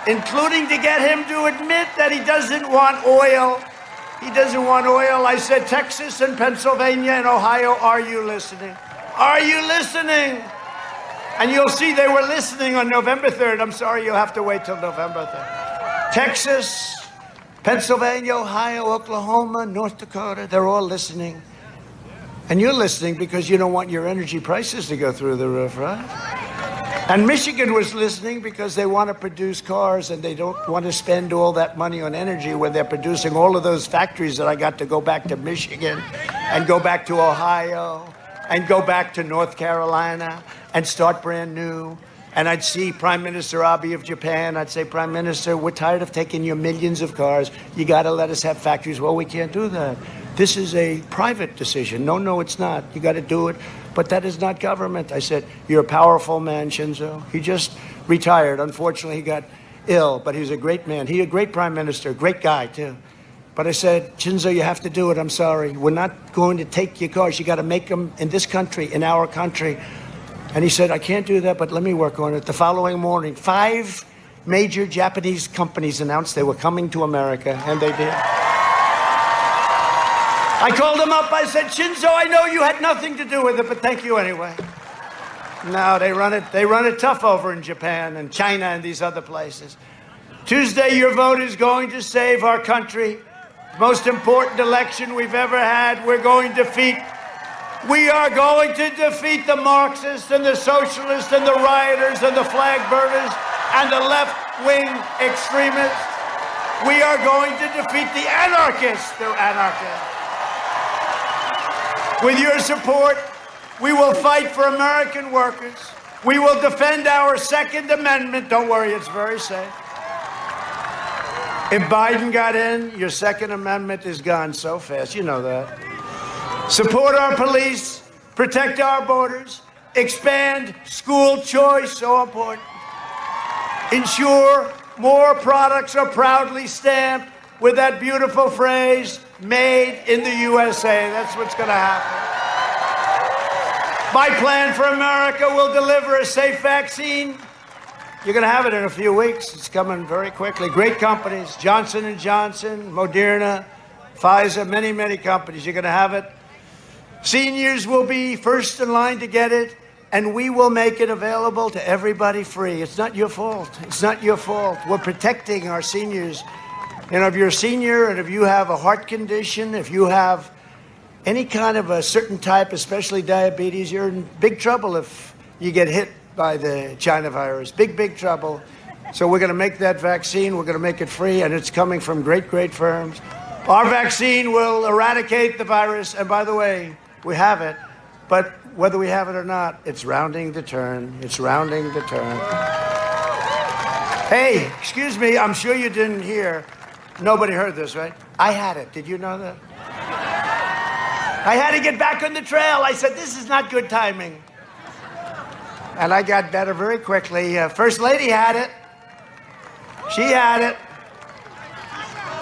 including to get him to admit that he doesn't want oil. He doesn't want oil. I said, Texas and Pennsylvania and Ohio, are you listening? Are you listening? And you'll see they were listening on November 3rd. I'm sorry, you'll have to wait till November 3rd. Texas, Pennsylvania, Ohio, Oklahoma, North Dakota, they're all listening. And you're listening because you don't want your energy prices to go through the roof, right? And Michigan was listening because they want to produce cars, and they don't want to spend all that money on energy when they're producing all of those factories that I got to go back to Michigan and go back to Ohio and go back to North Carolina and start brand new. And I'd see Prime Minister Abe of Japan. I'd say, Prime Minister, we're tired of taking your millions of cars. You got to let us have factories. Well, we can't do that. This is a private decision. No, it's not. You got to do it. But that is not government. I said, you're a powerful man, Shinzo. He just retired. Unfortunately, he got ill, but he was a great man. He a great prime minister, great guy, too. But I said, Shinzo, you have to do it. I'm sorry. We're not going to take your cars. You got to make them in this country, in our country. And he said, I can't do that, but let me work on it. The following morning, 5 major Japanese companies announced they were coming to America, and they did. I called him up. I said, Shinzo, I know you had nothing to do with it, but thank you anyway. No, they run it tough over in Japan and China and these other places. Tuesday, your vote is going to save our country. Most important election we've ever had. We are going to defeat the Marxists and the socialists and the rioters and the flag burners and the left-wing extremists. We are going to defeat the anarchists. They're anarchists. With your support, we will fight for American workers. We will defend our Second Amendment. Don't worry, it's very safe. If Biden got in, your Second Amendment is gone so fast. You know that. Support our police, protect our borders, expand school choice, so important. Ensure more products are proudly stamped with that beautiful phrase, made in the USA. That's what's going to happen. My plan for America will deliver a safe vaccine. You're going to have it in a few weeks. It's coming very quickly. Great companies, Johnson & Johnson, Moderna, Pfizer, many companies. You're going to have it. Seniors will be first in line to get it, and we will make it available to everybody free. It's not your fault. It's not your fault. We're protecting our seniors. And if you're a senior and if you have a heart condition, if you have any kind of a certain type, especially diabetes, you're in big trouble if you get hit by the China virus. Big trouble. So we're going to make that vaccine. We're going to make it free, and it's coming from great firms. Our vaccine will eradicate the virus. And by the way, we have it. But whether we have it or not, it's rounding the turn. It's rounding the turn. Hey, excuse me, I'm sure you didn't hear. Nobody heard this, right? I had it. Did you know that? I had to get back on the trail. I said, this is not good timing. And I got better very quickly. First Lady had it. She had it.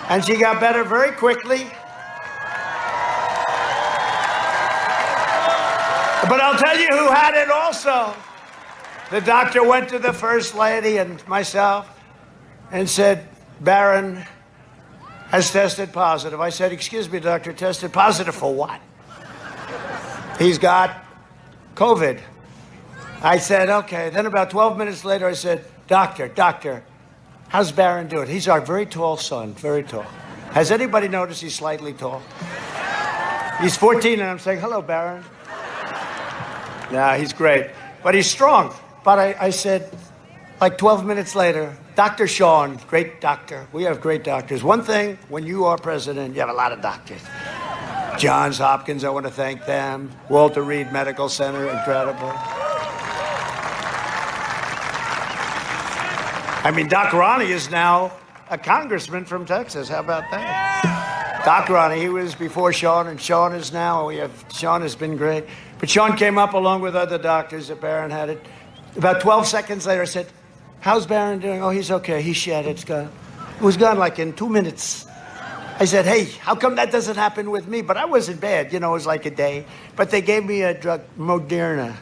And she got better very quickly. But I'll tell you who had it also. The doctor went to the First Lady and myself and said, Barron has tested positive. I said, excuse me, doctor, tested positive for what? He's got COVID. I said, okay. Then about 12 minutes later, I said, doctor, how's Barron doing? He's our very tall son, very tall. Has anybody noticed he's slightly tall? He's 14, and I'm saying, hello, Baron. Yeah, he's great. But he's strong. But I said, like 12 minutes later, Dr. Sean, great doctor. We have great doctors. One thing, when you are president, you have a lot of doctors. Johns Hopkins, I want to thank them. Walter Reed Medical Center, incredible. I mean, Doc Ronnie is now a congressman from Texas. How about that? Doc Ronnie, he was before Sean, and Sean is now. Sean has been great. But Sean came up along with other doctors that Barron had it. About 12 seconds later, I said, how's Barron doing? Oh, he's okay. He's shed. It's gone. It was gone like in 2 minutes. I said, hey, how come that doesn't happen with me? But I wasn't bad. You know, it was like a day. But they gave me a drug, Moderna.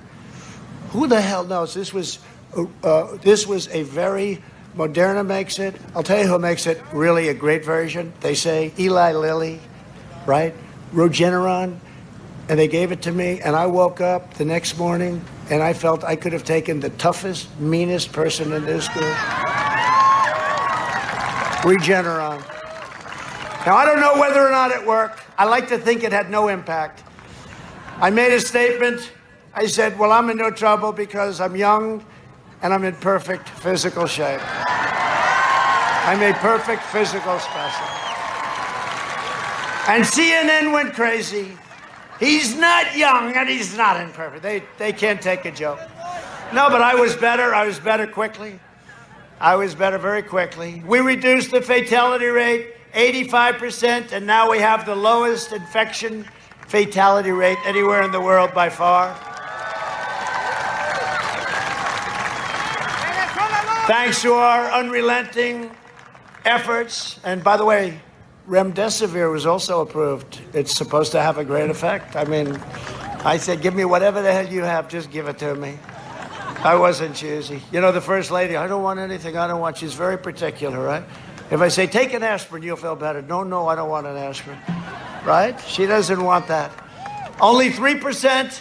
Who the hell knows? This was a very, Moderna makes it. I'll tell you who makes it really a great version. They say Eli Lilly, right? Regeneron. And they gave it to me, and I woke up the next morning, and I felt I could have taken the toughest, meanest person in this group. Regeneron. Now, I don't know whether or not it worked. I like to think it had no impact. I made a statement. I said, well, I'm in no trouble because I'm young, and I'm in perfect physical shape. I'm a perfect physical specimen. And CNN went crazy. He's not young and he's not imperfect. They can't take a joke. No, but I was better. I was better quickly. I was better very quickly. We reduced the fatality rate 85%, and now we have the lowest infection fatality rate anywhere in the world by far. Thanks to our unrelenting efforts. And by the way, Remdesivir was also approved. It's supposed to have a great effect. I mean, I said, give me whatever the hell you have, just give it to me. I wasn't choosy. You know, the First Lady, I don't want anything, I don't want, she's very particular, right? If I say, take an aspirin, you'll feel better. No, I don't want an aspirin, right? She doesn't want that. Only 3%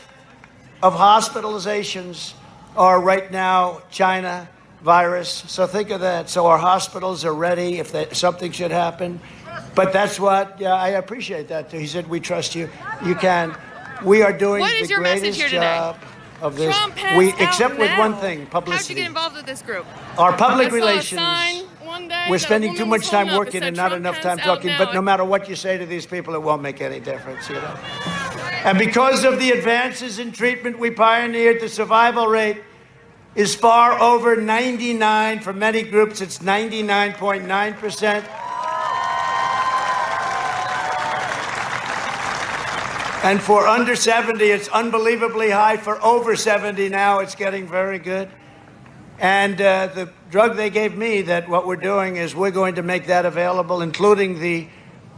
of hospitalizations are right now China virus. So think of that. So our hospitals are ready if something should happen. But that's what, yeah, I appreciate that too. He said, we trust you. You can. We are doing the greatest job of this. Trump has except out with now. one thing, publicity. How'd you get involved with this group? Our public I saw a relations. sign one day We're that a spending too woman much was time holding up. It working said, and not "Trump enough has time out talking. But now." no matter what you say to these people, it won't make any difference, you know. And because of the advances in treatment we pioneered, the survival rate is far over 99. For many groups, it's 99.9%. And for under 70, it's unbelievably high. For over 70 now, it's getting very good. And the drug they gave me, that what we're doing is we're going to make that available, including the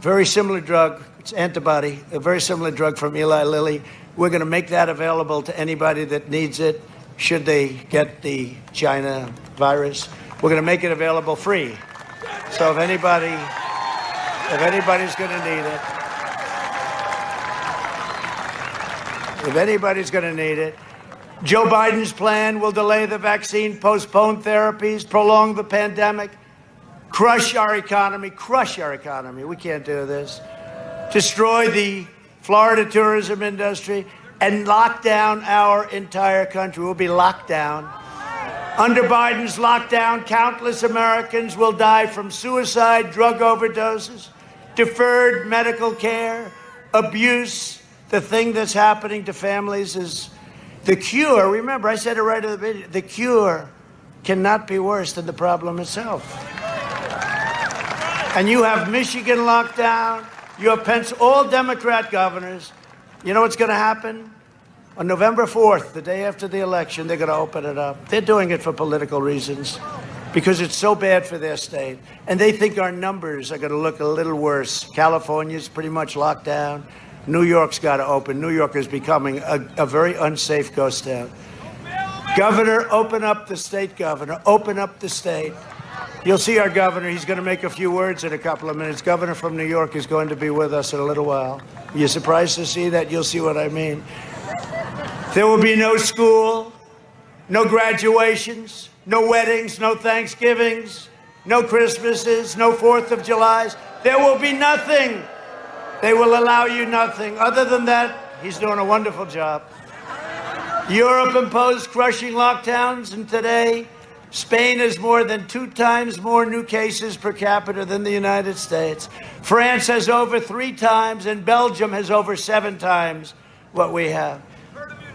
very similar drug, it's antibody, a very similar drug from Eli Lilly. We're going to make that available to anybody that needs it, should they get the China virus. We're going to make it available free. So if anybody's going to need it, Joe Biden's plan will delay the vaccine, postpone therapies, prolong the pandemic, crush our economy. We can't do this. Destroy the Florida tourism industry and lock down our entire country. We'll be locked down. Under Biden's lockdown, countless Americans will die from suicide, drug overdoses, deferred medical care, abuse. The thing that's happening to families is the cure. Remember, I said it right at the beginning. The cure cannot be worse than the problem itself. And you have Michigan locked down. You have all Democrat governors. You know what's going to happen? On November 4th, the day after the election, they're going to open it up. They're doing it for political reasons because it's so bad for their state. And they think our numbers are going to look a little worse. California's pretty much locked down. New York's got to open. New York is becoming a very unsafe ghost town. Governor, open up the state, governor. Open up the state. You'll see our governor. He's going to make a few words in a couple of minutes. Governor from New York is going to be with us in a little while. You're surprised to see that? You'll see what I mean. There will be no school, no graduations, no weddings, no Thanksgivings, no Christmases, no 4th of Julys. There will be nothing. They will allow you nothing. Other than that, he's doing a wonderful job. Europe imposed crushing lockdowns, and today, Spain has more than 2 times more new cases per capita than the United States. France has over 3 times, and Belgium has over 7 times what we have.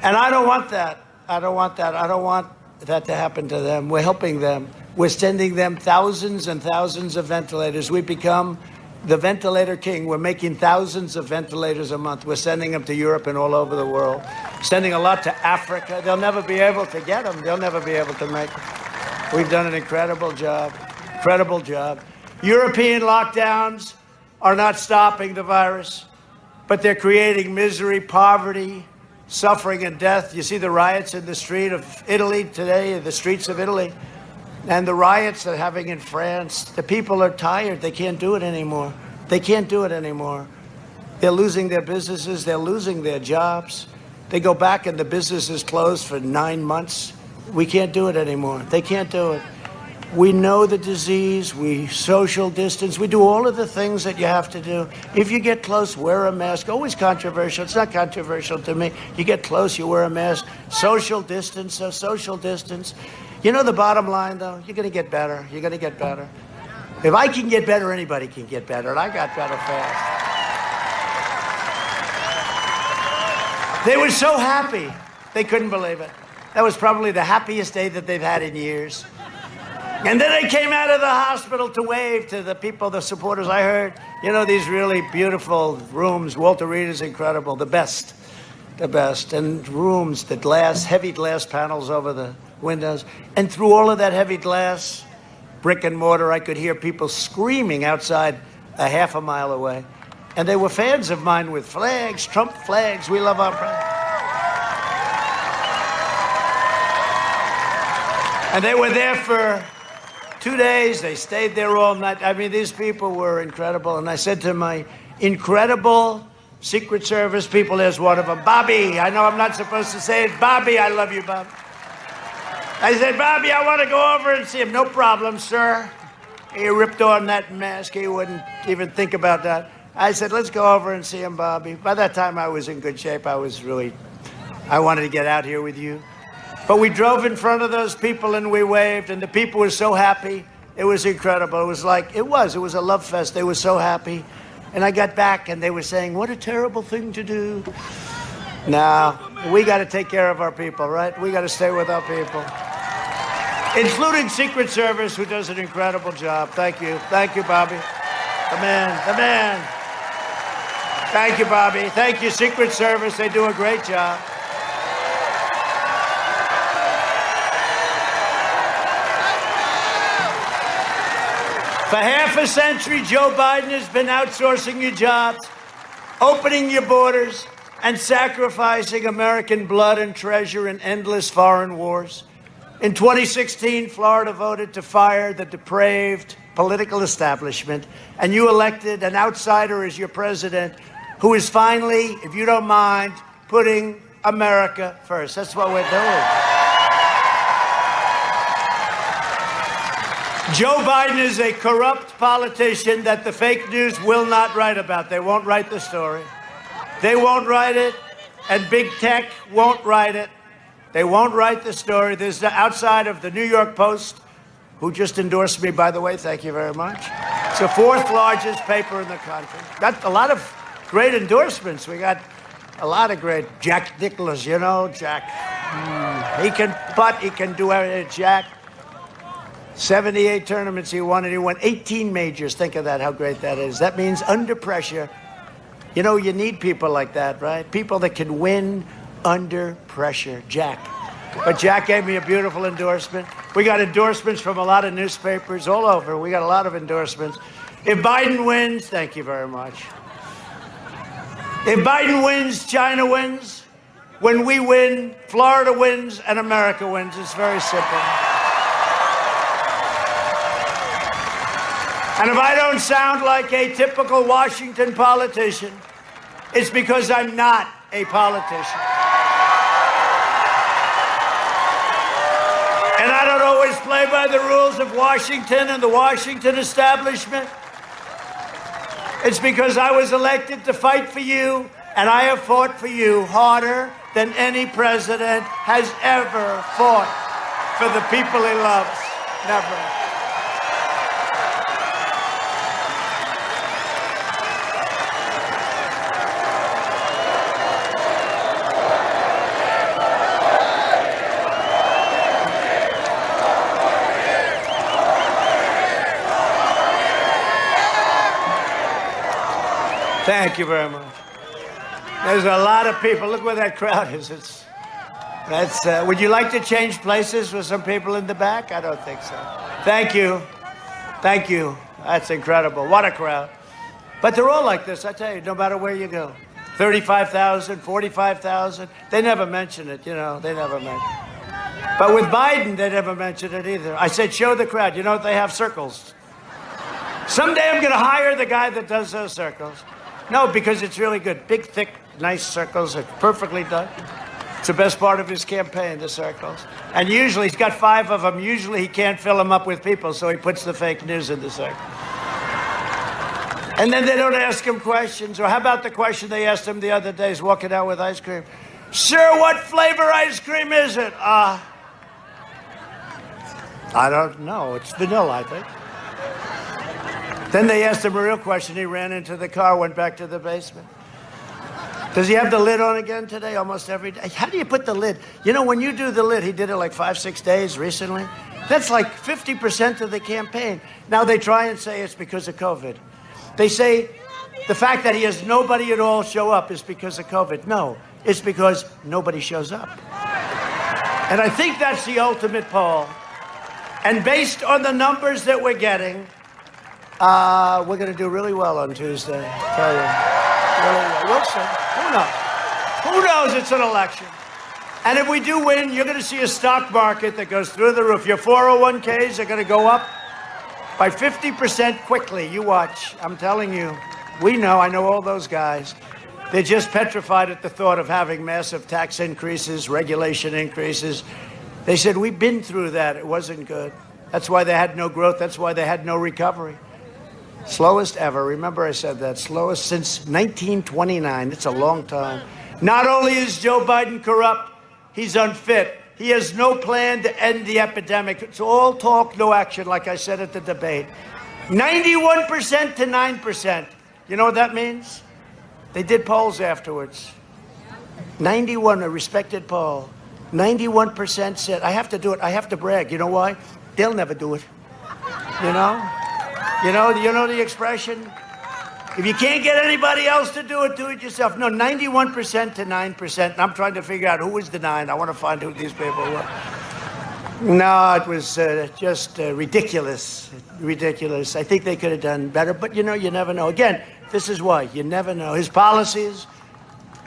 And I don't want that. I don't want that. I don't want that to happen to them. We're helping them. We're sending them thousands and thousands of ventilators. We've become the ventilator king. We're making thousands of ventilators a month. We're sending them to Europe and all over the world. Sending a lot to Africa. They'll never be able to get them. They'll never be able to make them. We've done an incredible job. Incredible job. European lockdowns are not stopping the virus, but they're creating misery, poverty, suffering, and death. You see the riots in the street of Italy today, the streets of Italy, and the riots they're having in France. The people are tired. They can't do it anymore. They can't do it anymore. They're losing their businesses. They're losing their jobs. They go back and the business is closed for 9 months. We can't do it anymore. They can't do it. We know the disease. We social distance. We do all of the things that you have to do. If you get close, wear a mask. Always controversial. It's not controversial to me. You get close, you wear a mask. Social distance, social distance. You know the bottom line, though? You're going to get better. You're going to get better. If I can get better, anybody can get better. And I got better fast. They were so happy. They couldn't believe it. That was probably the happiest day that they've had in years. And then they came out of the hospital to wave to the people, the supporters. I heard, you know, these really beautiful rooms. Walter Reed is incredible, the best. And rooms, the glass, heavy glass panels over the windows. And through all of that heavy glass, brick and mortar, I could hear people screaming outside a half a mile away. And they were fans of mine with flags, Trump flags. We love our president. And they were there for 2 days. They stayed there all night. I mean, these people were incredible. And I said to my incredible Secret Service people, there's one of them, Bobby. I know I'm not supposed to say it. Bobby, I love you, Bob. I said, Bobby, I want to go over and see him. No problem, sir. He ripped on that mask. He wouldn't even think about that. I said, let's go over and see him, Bobby. By that time, I was in good shape. I wanted to get out here with you. But we drove in front of those people and we waved, and the people were so happy. It was incredible. It was a love fest. They were so happy. And I got back and they were saying, what a terrible thing to do. Now, we got to take care of our people, right? We got to stay with our people. Including Secret Service, who does an incredible job. Thank you. Thank you, Bobby. The man. Thank you, Bobby. Thank you, Secret Service. They do a great job. For half a century, Joe Biden has been outsourcing your jobs, opening your borders, and sacrificing American blood and treasure in endless foreign wars. In 2016, Florida voted to fire the depraved political establishment, and you elected an outsider as your president who is finally, if you don't mind, putting America first. That's what we're doing. Joe Biden is a corrupt politician that the fake news will not write about. They won't write the story. They won't write it, and big tech won't write it. They won't write the story. There's outside of the New York Post, who just endorsed me, by the way. Thank you very much. It's the 4th largest paper in the country. Got a lot of great endorsements. We got a lot of great. Jack Nicklaus, you know, Jack. He can putt. He can do everything. Jack. 78 tournaments he won, and he won 18 majors. Think of that, how great that is. That means under pressure. You know, you need people like that, right? People that can win under pressure. Jack. But Jack gave me a beautiful endorsement. We got endorsements from a lot of newspapers all over. We got a lot of endorsements. If Biden wins, thank you very much. If Biden wins, China wins. When we win, Florida wins and America wins. It's very simple. And if I don't sound like a typical Washington politician, it's because I'm not a politician. And I don't always play by the rules of Washington and the Washington establishment. It's because I was elected to fight for you, and I have fought for you harder than any president has ever fought for the people he loves. Never. Thank you very much. There's a lot of people. Look where that crowd is. Would you like to change places with some people in the back? I don't think so. Thank you. Thank you. That's incredible. What a crowd. But they're all like this, I tell you, no matter where you go. 35,000, 45,000. They never mention it, they never mention it. But with Biden, they never mention it either. I said, show the crowd. You know what? They have circles. Someday I'm going to hire the guy that does those circles. No, because it's really good. Big, thick, nice circles. It's perfectly done. It's the best part of his campaign, the circles. And usually, he's got 5 of them. Usually, he can't fill them up with people, so he puts the fake news in the circle. And then they don't ask him questions. Or how about the question they asked him the other day? He's walking out with ice cream. Sir, what flavor ice cream is it? I don't know. It's vanilla, I think. Then they asked him a real question. He ran into the car, went back to the basement. Does he have the lid on again today? Almost every day. How do you put the lid? When you do the lid, he did it like 5-6 days recently. That's like 50% of the campaign. Now they try and say it's because of COVID. They say the fact that he has nobody at all show up is because of COVID. No, it's because nobody shows up. And I think that's the ultimate poll. And based on the numbers that we're getting, we're going to do really well on Tuesday. I tell you. Really well. We'll see. Who knows? Who knows? It's an election. And if we do win, you're going to see a stock market that goes through the roof. Your 401ks are going to go up by 50% quickly. You watch. I'm telling you. We know. I know all those guys. They're just petrified at the thought of having massive tax increases, regulation increases. They said, we've been through that. It wasn't good. That's why they had no growth. That's why they had no recovery. Slowest ever. Remember I said that. Slowest since 1929. It's a long time. Not only is Joe Biden corrupt, he's unfit. He has no plan to end the epidemic. It's all talk, no action, like I said at the debate. 91% to 9%. You know what that means? They did polls afterwards. 91, a respected poll. 91% said, I have to do it. I have to brag. You know why? They'll never do it. You know? You know the expression? If you can't get anybody else to do it yourself. No, 91% to 9%. And I'm trying to figure out who was the 9. I want to find who these people were. No, it was just ridiculous. Ridiculous. I think they could have done better. But, you never know. Again, this is why. You never know. His policies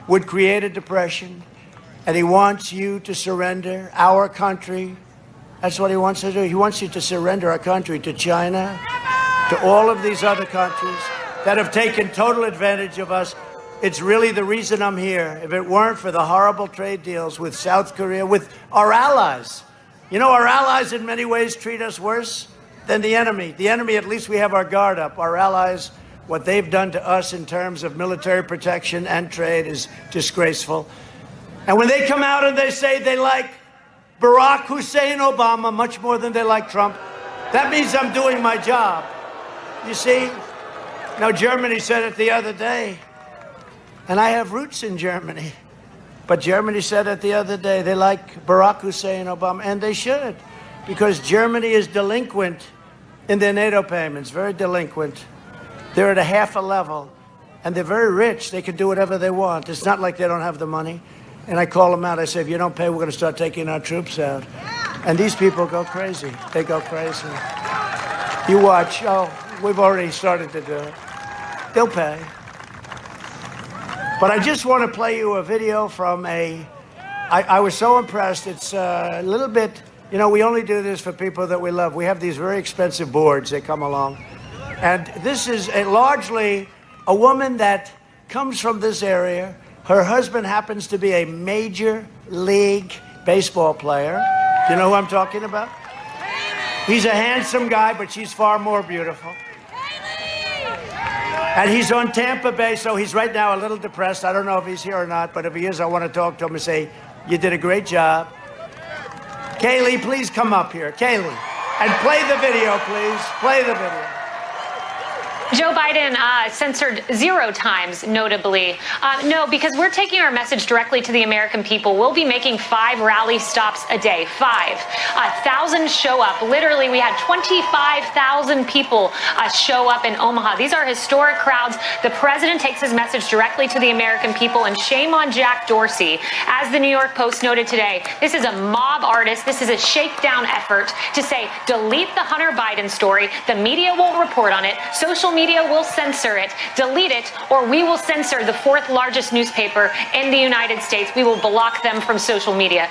would create a depression. And he wants you to surrender our country. That's what he wants to do. He wants you to surrender our country to China, to all of these other countries that have taken total advantage of us. It's really the reason I'm here. If it weren't for the horrible trade deals with South Korea, with our allies. Our allies in many ways treat us worse than the enemy. The enemy, at least we have our guard up. Our allies, what they've done to us in terms of military protection and trade is disgraceful. And when they come out and they say they like Barack Hussein Obama much more than they like Trump, that means I'm doing my job. You see? Now, Germany said it the other day, and I have roots in Germany. But Germany said it the other day, they like Barack Hussein Obama, and they should, because Germany is delinquent in their NATO payments, very delinquent. They're at a half a level, and they're very rich. They can do whatever they want. It's not like they don't have the money. And I call them out. I say, if you don't pay, we're going to start taking our troops out. And these people go crazy. They go crazy. You watch. Oh, we've already started to do it. They'll pay. But I just want to play you a video from I was so impressed. It's a little bit, we only do this for people that we love. We have these very expensive boards that come along. And this is largely a woman that comes from this area. Her husband happens to be a major league baseball player. Do you know who I'm talking about? He's a handsome guy, but she's far more beautiful. And he's on Tampa Bay, so he's right now a little depressed. I don't know if he's here or not, but if he is, I want to talk to him and say, you did a great job. Kaylee, please come up here. Kaylee. And play the video, please. Play the video. Joe Biden censored 0 times, notably. No, because we're taking our message directly to the American people. We'll be making 5 rally stops a day. 5. 1,000 show up. Literally, we had 25,000 people show up in Omaha. These are historic crowds. The president takes his message directly to the American people, and shame on Jack Dorsey. As the New York Post noted today, this is a mob artist. This is a shakedown effort to say, delete the Hunter Biden story. The media won't report on it. Social media will censor it, delete it, or we will censor the 4th largest newspaper in the United States. We will block them from social media.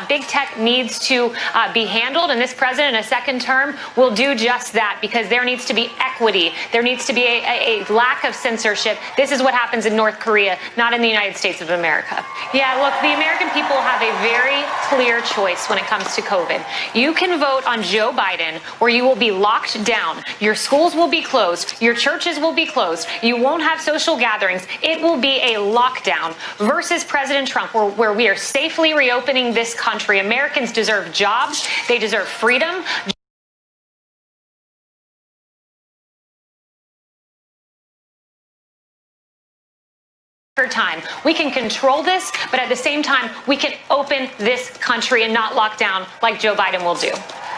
Big tech needs to be handled, and this president in a second term will do just that, because there needs to be equity. There needs to be a lack of censorship. This is what happens in North Korea, not in the United States of America. Yeah, look, the American people have a very clear choice when it comes to COVID. You can vote on Joe Biden, or you will be locked down. Your schools will be closed. Your churches will be closed. You won't have social gatherings. It will be a lockdown versus President Trump, where we are safely reopening this country. Americans deserve jobs. They deserve freedom. Time. We can control this, but at the same time, we can open this country and not lock down like Joe Biden will do.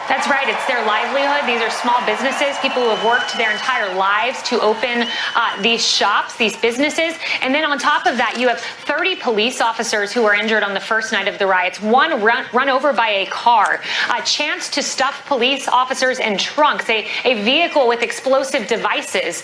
That's right. It's their livelihood. These are small businesses, people who have worked their entire lives to open these shops, these businesses. And then on top of that, you have 30 police officers who were injured on the first night of the riots. One run over by a car. A chance to stuff police officers in trunks. A vehicle with explosive devices.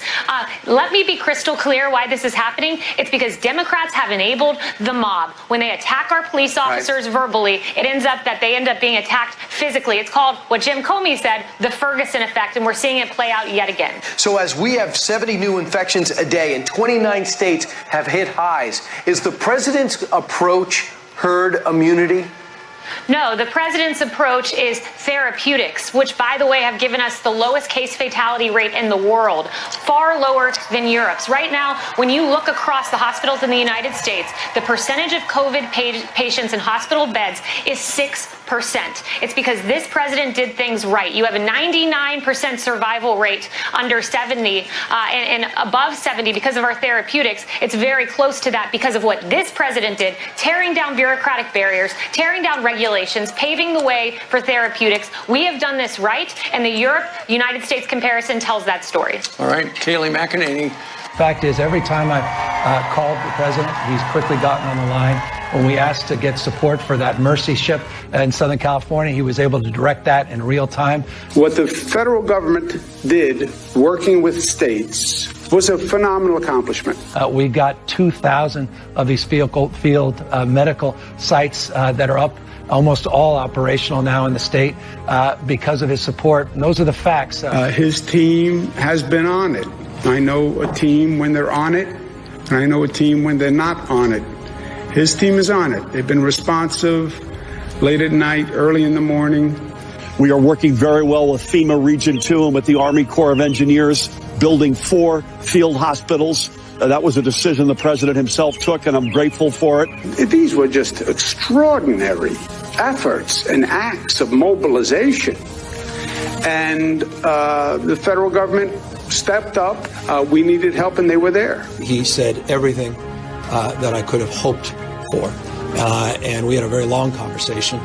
Let me be crystal clear why this is happening. It's because Democrats have enabled the mob. When they attack our police officers verbally, it ends up that they end up being attacked physically. It's called what Jim Comey said, the Ferguson effect, and we're seeing it play out yet again. So as we have 70 new infections a day and 29 states have hit highs, is the president's approach herd immunity? No, the president's approach is therapeutics, which, by the way, have given us the lowest case fatality rate in the world, far lower than Europe's. Right now, when you look across the hospitals in the United States, the percentage of COVID patients in hospital beds is 6%. It's because this president did things right. You have a 99% survival rate under 70 and above 70 because of our therapeutics. It's very close to that because of what this president did, tearing down bureaucratic barriers, tearing down regulations, paving the way for therapeutics. We have done this right, and the Europe-United States comparison tells that story. All right, Kaylee McEnany. Fact is, every time I called the president, he's quickly gotten on the line. When we asked to get support for that Mercy ship in Southern California, he was able to direct that in real time. What the federal government did, working with states, was a phenomenal accomplishment. We got 2,000 of these field medical sites that are up, almost all operational now in the state because of his support. And those are the facts. His team has been on it. I know a team when they're on it, and I know a team when they're not on it. His team is on it. They've been responsive late at night, early in the morning. We are working very well with FEMA Region 2 and with the Army Corps of Engineers, building 4 field hospitals. That was a decision the president himself took, and I'm grateful for it. These were just extraordinary efforts and acts of mobilization. And the federal government stepped up. We needed help, and they were there. He said everything that I could have hoped for. And we had a very long conversation.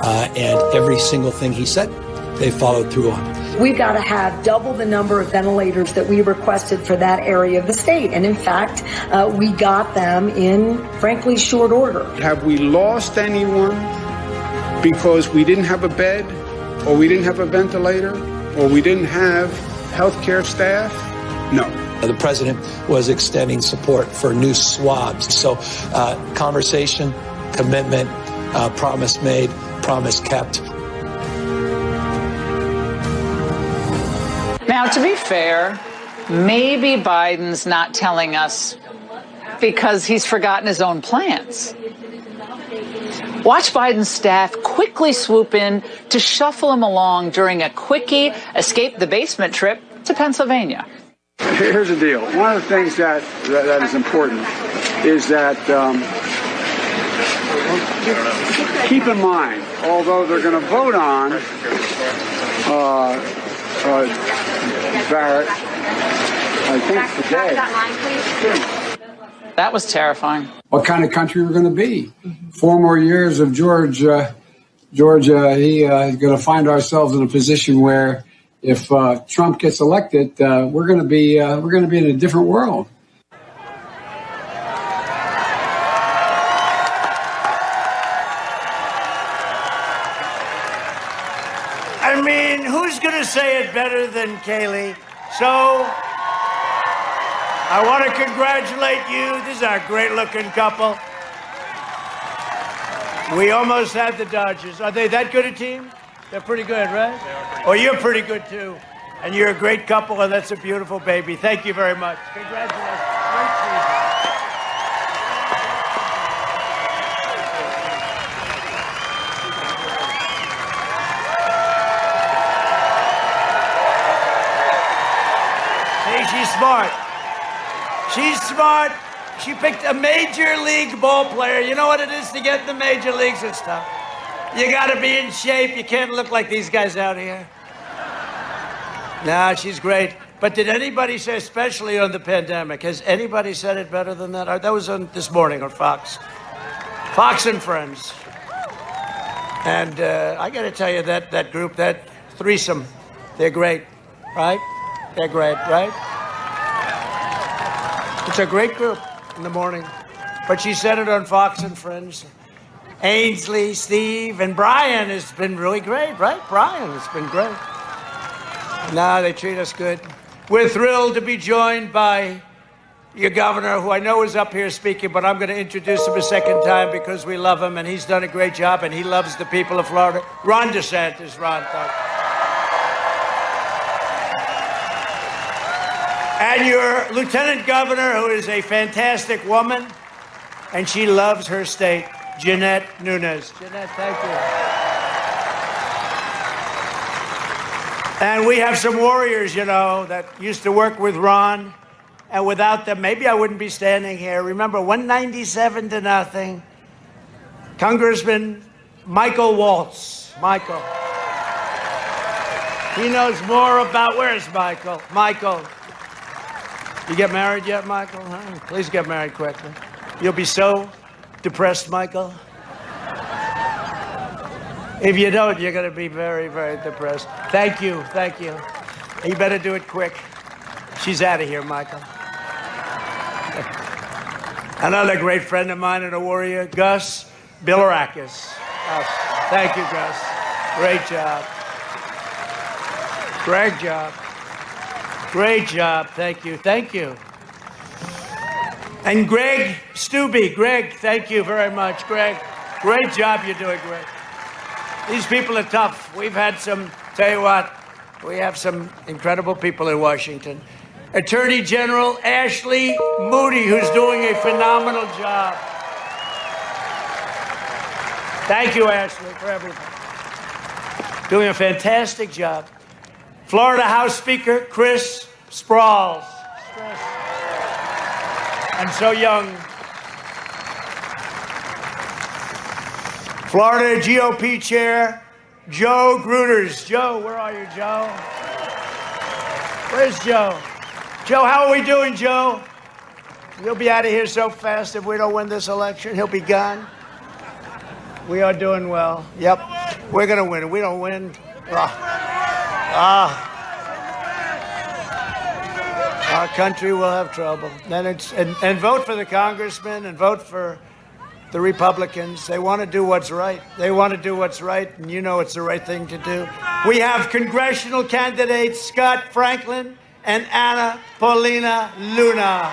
And every single thing he said, they followed through on. We've got to have double the number of ventilators that we requested for that area of the state. And in fact, we got them in, frankly, short order. Have we lost anyone because we didn't have a bed, or we didn't have a ventilator, or we didn't have healthcare staff? No. The president was extending support for new swabs. So conversation, commitment, promise made, promise kept. Now, to be fair, maybe Biden's not telling us because he's forgotten his own plans. Watch Biden's staff quickly swoop in to shuffle him along during a quickie escape the basement trip to Pennsylvania. Here's the deal. One of the things that is important is that keep in mind, although they're going to vote on Barrett, I think today. That was terrifying. What kind of country we're going to be? 4 more years of Georgia, he's going to find ourselves in a position where if Trump gets elected, we're going to be in a different world. I mean, who's going to say it better than Kaylee? So I want to congratulate you. This is a great-looking couple. We almost had the Dodgers. Are they that good a team? They're pretty good, right? Oh, you're pretty good, too. And you're a great couple, and that's a beautiful baby. Thank you very much. Congratulations. Great season. See, she's smart. She's smart. She picked a major league ball player. You know what it is to get in the major leagues? It's tough. You got to be in shape. You can't look like these guys out here. Nah, she's great. But did anybody say, especially on the pandemic, has anybody said it better than that? That was on this morning on Fox. Fox and Friends. And I got to tell you, that group, that threesome, they're great, right? They're great, right? It's a great group in the morning. But she said it on Fox and Friends. Ainsley, Steve, and Brian has been really great, right? Brian has been great. No, they treat us good. We're thrilled to be joined by your governor, who I know is up here speaking, but I'm going to introduce him a second time because we love him, and he's done a great job, and he loves the people of Florida. Ron DeSantis, Ron. And your lieutenant governor, who is a fantastic woman, and she loves her state, Jeanette Nunes. Jeanette, thank you. And we have some warriors, you know, that used to work with Ron. And without them, maybe I wouldn't be standing here. Remember, 197-0. Congressman Michael Waltz. Michael. He knows more about, where's Michael? Michael. You get married yet, Michael? Huh? Please get married quickly. You'll be so depressed, Michael. If you don't, you're going to be very, very depressed. Thank you, thank you. You better do it quick. She's out of here, Michael. Another great friend of mine and a warrior, Gus Bilirakis. Thank you, Gus. Great job. Great job. Great job. Thank you. Thank you. And Greg Stubbe. Greg, thank you very much, Greg. Great job you're doing, Greg. These people are tough. We've had some, tell you what, we have some incredible people in Washington. Attorney General Ashley Moody, who's doing a phenomenal job. Thank you, Ashley, for everything. Doing a fantastic job. Florida House Speaker Chris Sprawls. And so young. Florida GOP Chair Joe Gruters. Joe, where are you, Joe? Where's Joe? Joe, how are we doing, Joe? You'll be out of here so fast if we don't win this election. He'll be gone. We are doing well. Yep. We're going to win. If we don't win, our country will have trouble. And vote for the congressman and vote for the Republicans. They want to do what's right. They want to do what's right, and you know it's the right thing to do. We have congressional candidates Scott Franklin and Anna Paulina Luna.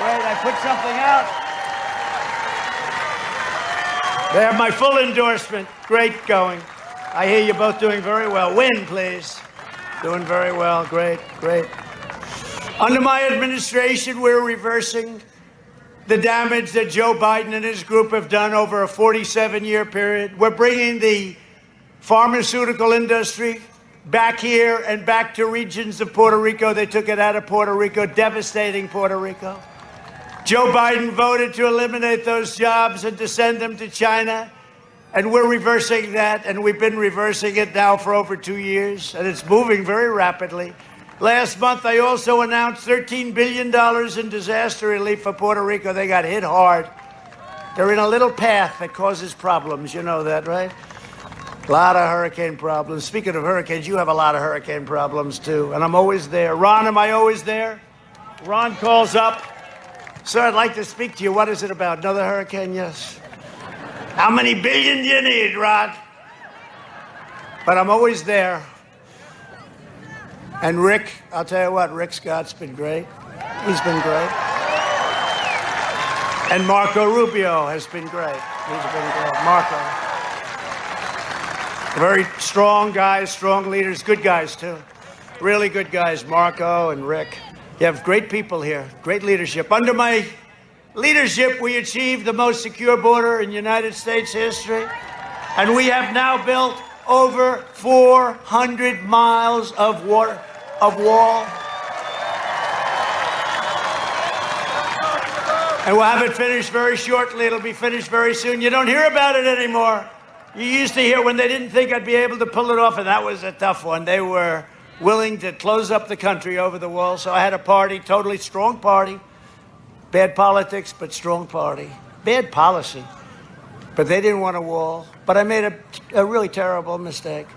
Wait, I put something out. They have my full endorsement. Great going. I hear you're both doing very well. Win, please. Doing very well. Great, great. Under my administration, we're reversing the damage that Joe Biden and his group have done over a 47-year period. We're bringing the pharmaceutical industry back here and back to regions of Puerto Rico. They took it out of Puerto Rico, devastating Puerto Rico. Joe Biden voted to eliminate those jobs and to send them to China. And we're reversing that, and we've been reversing it now for over 2 years, and it's moving very rapidly. Last month, I also announced $13 billion in disaster relief for Puerto Rico. They got hit hard. They're in a little path that causes problems. You know that, right? A lot of hurricane problems. Speaking of hurricanes, you have a lot of hurricane problems, too. And I'm always there. Ron, am I always there? Ron calls up. Sir, I'd like to speak to you. What is it about? Another hurricane? Yes. How many billion do you need, Ron? But I'm always there. And Rick, I'll tell you what, Rick Scott's been great. He's been great. And Marco Rubio has been great. He's been great. Marco. Very strong guys, strong leaders, good guys, too. Really good guys, Marco and Rick. You have great people here, great leadership. Under my leadership, we achieved the most secure border in United States history. And we have now built over 400 miles of wall. And we'll have it finished very shortly. It'll be finished very soon. You don't hear about it anymore. You used to hear when they didn't think I'd be able to pull it off, and that was a tough one. They were willing to close up the country over the wall. So I had a party, totally strong party. Bad politics, but strong party. Bad policy. But they didn't want a wall. But I made a really terrible mistake.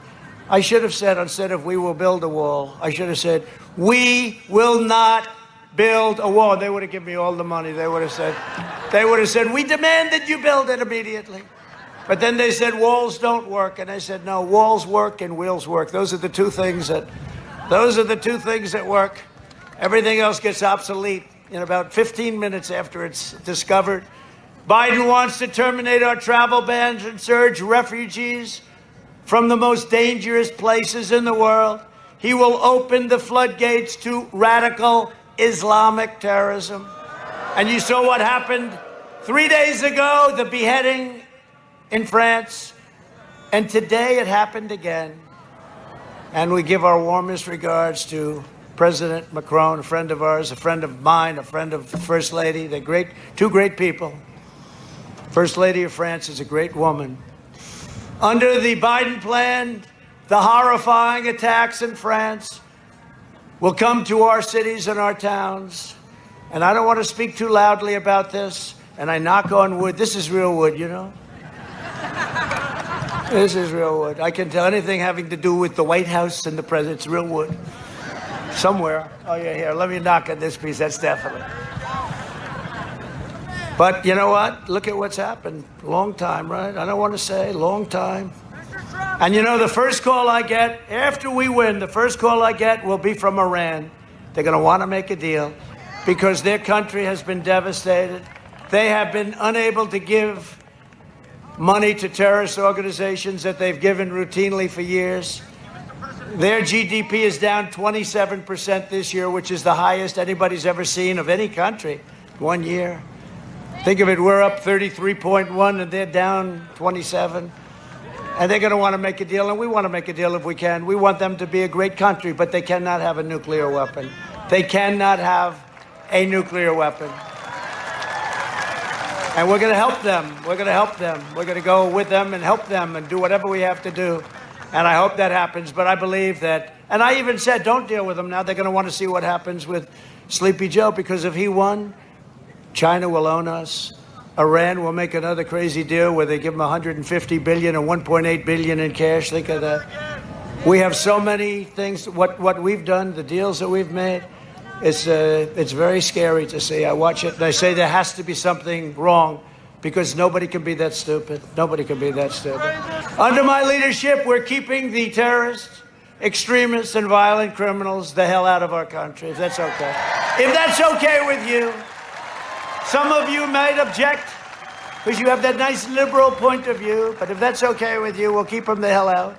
I should have said, instead of we will build a wall, I should have said, we will not build a wall. They would have given me all the money. They would have said, we demand that you build it immediately. But then they said, walls don't work. And I said, no, walls work and wheels work. Those are the two things that work. Everything else gets obsolete in about 15 minutes after it's discovered. Biden wants to terminate our travel bans and surge refugees from the most dangerous places in the world. He will open the floodgates to radical Islamic terrorism. And you saw what happened 3 days ago, the beheading in France. And today it happened again. And we give our warmest regards to President Macron, a friend of ours, a friend of mine, a friend of the First Lady. They're two great people. First Lady of France is a great woman. Under the Biden plan, the horrifying attacks in France will come to our cities and our towns. And I don't want to speak too loudly about this, and I knock on wood. This is real wood, you know? This is real wood. I can tell anything having to do with the White House and the president. It's real wood. Somewhere. Oh, yeah, here. Let me knock on this piece. That's definitely. But you know what? Look at what's happened. Long time, right? I don't want to say long time. And you know, the first call I get, after we win, the first call I get will be from Iran. They're going to want to make a deal because their country has been devastated. They have been unable to give money to terrorist organizations that they've given routinely for years. Their GDP is down 27% this year, which is the highest anybody's ever seen of any country 1 year. Think of it, we're up 33.1 and they're down 27. And they're going to want to make a deal, and we want to make a deal if we can. We want them to be a great country, but they cannot have a nuclear weapon. They cannot have a nuclear weapon. And we're going to help them. We're going to help them. We're going to go with them and help them and do whatever we have to do. And I hope that happens. But I believe that, and I even said, don't deal with them now. They're going to want to see what happens with Sleepy Joe, because if he won, China will own us. Iran will make another crazy deal where they give them $150 billion and $1.8 billion in cash. Think of that. We have so many things. What we've done, the deals that we've made, it's very scary to see. I watch it and I say there has to be something wrong because nobody can be that stupid. Nobody can be that stupid. Under my leadership, we're keeping the terrorists, extremists, and violent criminals the hell out of our country, if that's okay. If that's okay with you. Some of you might object because you have that nice liberal point of view, but if that's okay with you, we'll keep them the hell out.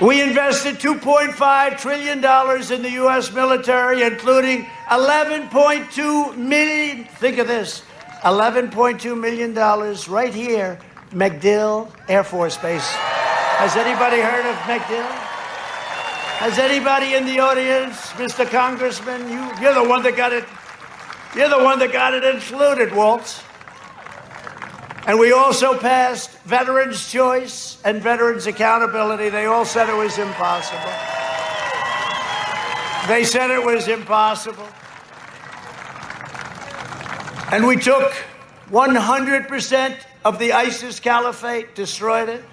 We invested $2.5 trillion in the U.S. military, including $11.2 million. Think of this, $11.2 million right here, MacDill Air Force Base. Has anybody heard of MacDill? Has anybody in the audience, Mr. Congressman, you're the one that got it. You're the one that got it included, Waltz. And we also passed Veterans' Choice and Veterans' Accountability. They all said it was impossible. They said it was impossible. And we took 100% of the ISIS caliphate, destroyed it,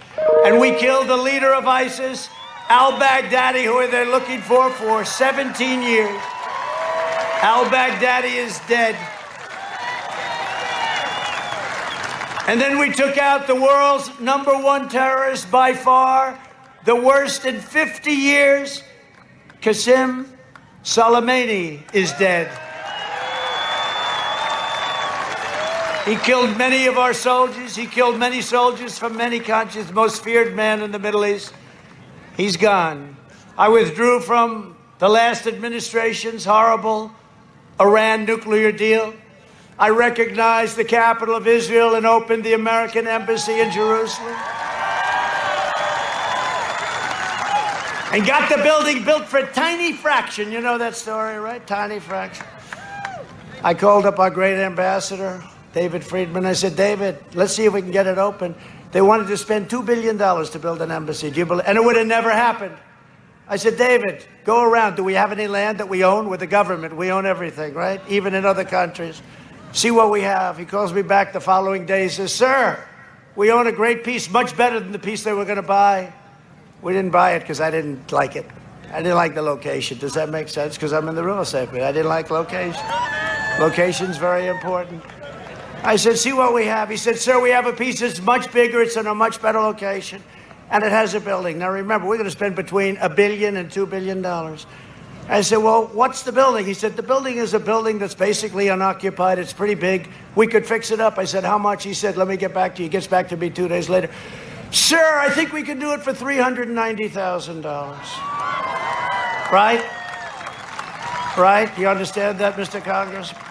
and we killed the leader of ISIS, al-Baghdadi, who they're looking for 17 years. Al-Baghdadi is dead. And then we took out the world's #1 terrorist by far, the worst in 50 years. Qasem Soleimani is dead. He killed many of our soldiers. He killed many soldiers from many countries, the most feared man in the Middle East. He's gone. I withdrew from the last administration's horrible Iran nuclear deal. I recognized the capital of Israel and opened the American embassy in Jerusalem. And got the building built for a tiny fraction. You know that story, right? Tiny fraction. I called up our great ambassador, David Friedman. I said, David, let's see if we can get it open. They wanted to spend $2 billion to build an embassy. Do you believe? And it would have never happened. I said, David, go around. Do we have any land that we own? With the government, we own everything, right? Even in other countries. See what we have. He calls me back the following day. He says, sir, we own a great piece, much better than the piece they were going to buy. We didn't buy it because I didn't like it. I didn't like the location. Does that make sense? Because I'm in the real estate business. I didn't like location. Location's very important. I said, see what we have. He said, sir, we have a piece that's much bigger. It's in a much better location. And it has a building. Now, remember, we're going to spend between $1 billion and $2 billion. I said, well, what's the building? He said, the building is a building that's basically unoccupied. It's pretty big. We could fix it up. I said, how much? He said, let me get back to you. He gets back to me 2 days later. Sir, I think we could do it for $390,000. Right? Right? You understand that, Mr. Congressman?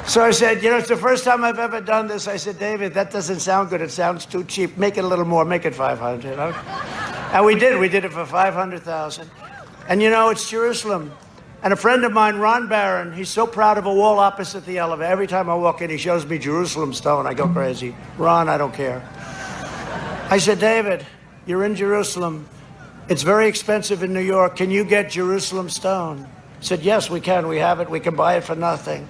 So I said, you know, it's the first time I've ever done this. I said, David, that doesn't sound good. It sounds too cheap. Make it a little more. Make it 500. Okay? And we did. We did it for 500,000. And you know, it's Jerusalem. And a friend of mine, Ron Barron, he's so proud of a wall opposite the elevator. Every time I walk in, he shows me Jerusalem stone. I go crazy. Ron, I don't care. I said, David, you're in Jerusalem. It's very expensive in New York. Can you get Jerusalem stone? He said, yes, we can. We have it. We can buy it for nothing.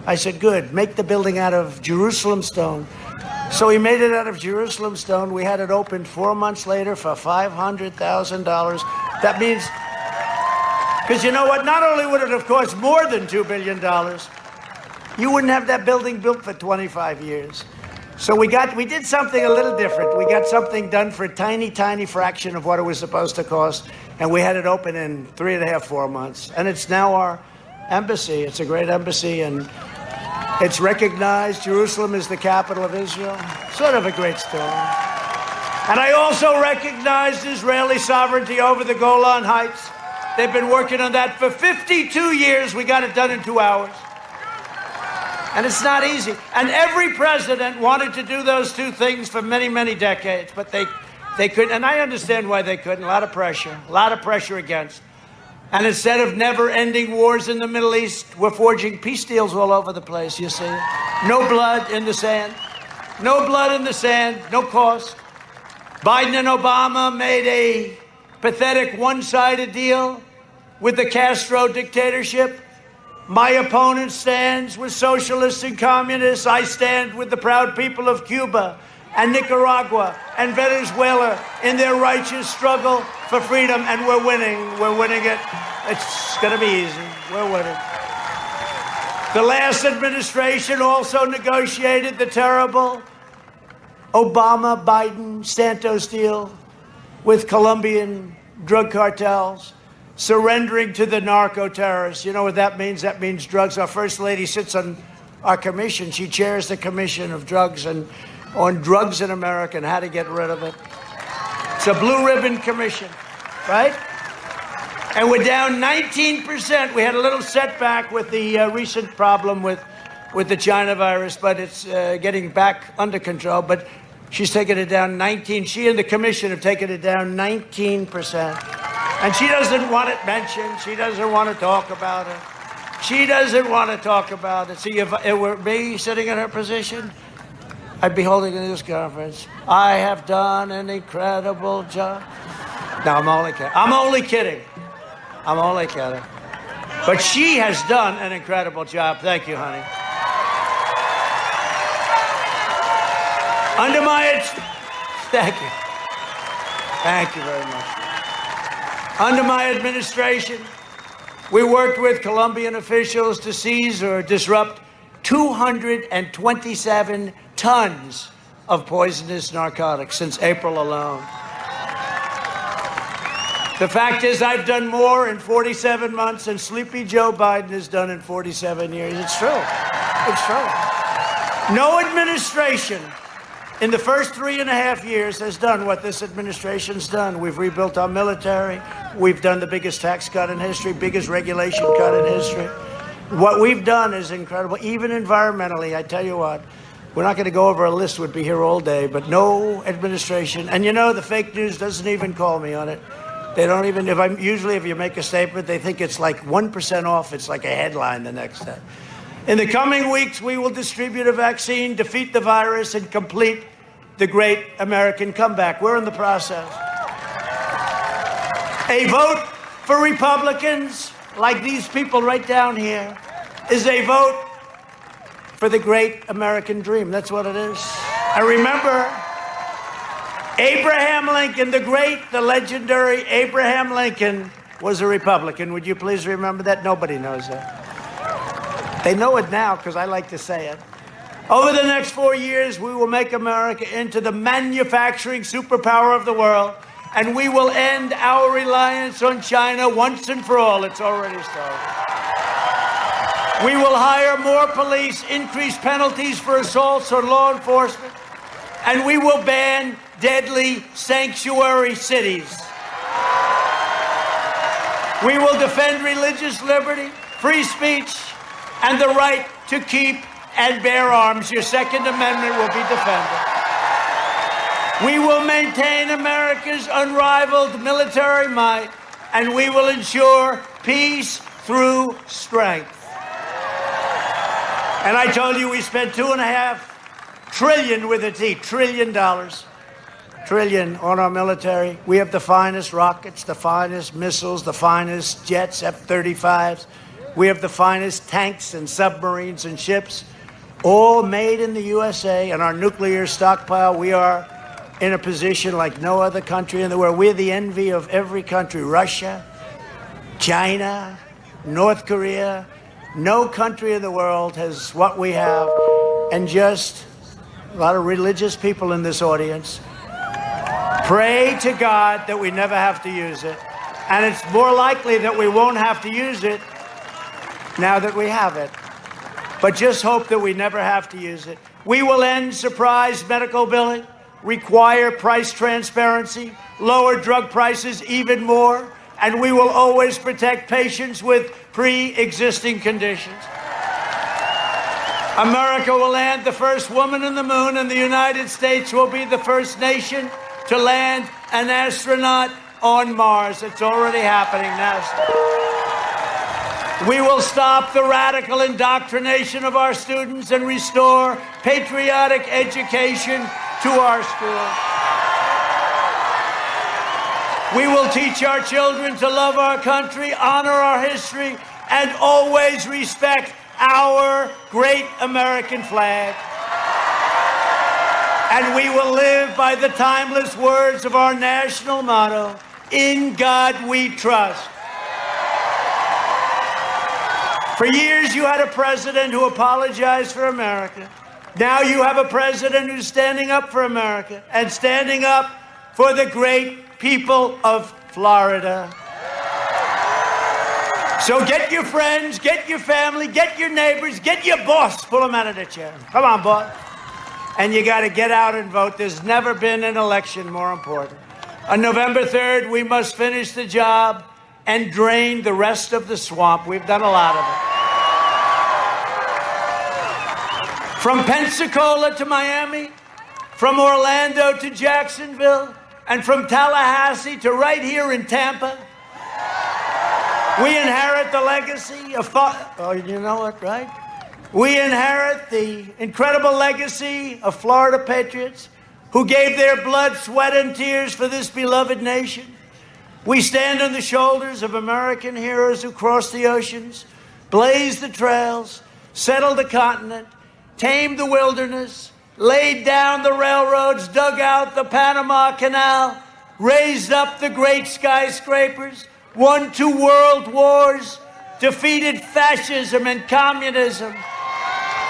I said, good. Make the building out of Jerusalem stone. So he made it out of Jerusalem stone. We had it opened 4 months later for $500,000. That means, because you know what? Not only would it have cost more than $2 billion, you wouldn't have that building built for 25 years. So we did something a little different. We got something done for a tiny, tiny fraction of what it was supposed to cost. And we had it open in 3.5, 4 months. And it's now our embassy. It's a great embassy. And it's recognized. Jerusalem is the capital of Israel. Sort of a great story. And I also recognized Israeli sovereignty over the Golan Heights. They've been working on that for 52 years. We got it done in 2 hours. And it's not easy. And every president wanted to do those two things for many, many decades. But they couldn't. And I understand why they couldn't. A lot of pressure against. And instead of never-ending wars in the Middle East, we're forging peace deals all over the place, you see. No blood in the sand. No blood in the sand, no cost. Biden and Obama made a pathetic one-sided deal with the Castro dictatorship. My opponent stands with socialists and communists. I stand with the proud people of Cuba and Nicaragua and Venezuela in their righteous struggle for freedom, and we're winning. We're winning it. It's going to be easy. We're winning. The last administration also negotiated the terrible Obama-Biden-Santos deal with Colombian drug cartels, surrendering to the narco-terrorists. You know what that means? That means drugs. Our First Lady sits on our commission. She chairs the Commission of Drugs and on drugs in America and how to get rid of it. It's a blue ribbon commission, right? And we're down 19%. We had a little setback with the recent problem with the China virus, but it's getting back under control. But she's taken it down 19. She and the commission have taken it down 19%. And she doesn't want it mentioned. She doesn't want to talk about it. She doesn't want to talk about it. See, if it were me sitting in her position, I'd be holding a news conference. I have done an incredible job. No, I'm only kidding. I'm only kidding. I'm only kidding. But she has done an incredible job. Thank you, honey. Thank you. Thank you very much. Under my administration, we worked with Colombian officials to seize or disrupt 227 tons of poisonous narcotics since April alone. The fact is, I've done more in 47 months than Sleepy Joe Biden has done in 47 years. It's true. It's true. No administration in the first 3.5 years has done what this administration's done. We've rebuilt our military. We've done the biggest tax cut in history, biggest regulation cut in history. What we've done is incredible, even environmentally. I tell you what, we're not going to go over a list, would be here all day, but no administration. And you know, the fake news doesn't even call me on it. They don't even, if you make a statement, they think it's like 1% off. It's like a headline the next day. In the coming weeks, we will distribute a vaccine, defeat the virus, and complete the great American comeback. We're in the process. A vote for Republicans, like these people right down here, is a vote for the great American dream. That's what it is. And remember, Abraham Lincoln, the legendary Abraham Lincoln, was a Republican. Would you please remember that? Nobody knows that. They know it now because I like to say it. Over the next 4 years, we will make America into the manufacturing superpower of the world, and we will end our reliance on China once and for all. It's already started. We will hire more police, increase penalties for assaults on law enforcement, and we will ban deadly sanctuary cities. We will defend religious liberty, free speech, and the right to keep and bear arms. Your Second Amendment will be defended. We will maintain America's unrivaled military might, and we will ensure peace through strength. And I told you we spent $2.5 trillion with a T, trillion on our military. We have the finest rockets, the finest missiles, the finest jets, F-35s. We have the finest tanks and submarines and ships, all made in the USA. And our nuclear stockpile, we are in a position like no other country in the world. We're the envy of every country. Russia, China, North Korea. No country in the world has what we have. And just a lot of religious people in this audience. Pray to God that we never have to use it. And it's more likely that we won't have to use it now that we have it. But just hope that we never have to use it. We will end surprise medical billing, require price transparency, lower drug prices even more, and we will always protect patients with pre-existing conditions. America will land the first woman on the moon, and the United States will be the first nation to land an astronaut on Mars. It's already happening now. We will stop the radical indoctrination of our students and restore patriotic education to our schools. We will teach our children to love our country, honor our history, and always respect our great American flag. And we will live by the timeless words of our national motto, "In God we trust." For years, you had a president who apologized for America. Now you have a president who's standing up for America and standing up for the great people of Florida. So get your friends, get your family, get your neighbors, get your boss. Pull them out of the chair. Come on, boss. And you got to get out and vote. There's never been an election more important. On November 3rd, we must finish the job and drain the rest of the swamp. We've done a lot of it. From Pensacola to Miami, from Orlando to Jacksonville, and from Tallahassee to right here in Tampa, We inherit the legacy of you know what, right? We inherit the incredible legacy of Florida patriots who gave their blood, sweat, and tears for this beloved nation. We stand on the shoulders of American heroes who crossed the oceans, blazed the trails, settled the continent, tamed the wilderness, laid down the railroads, dug out the Panama Canal, raised up the great skyscrapers, won 2 world wars, defeated fascism and communism,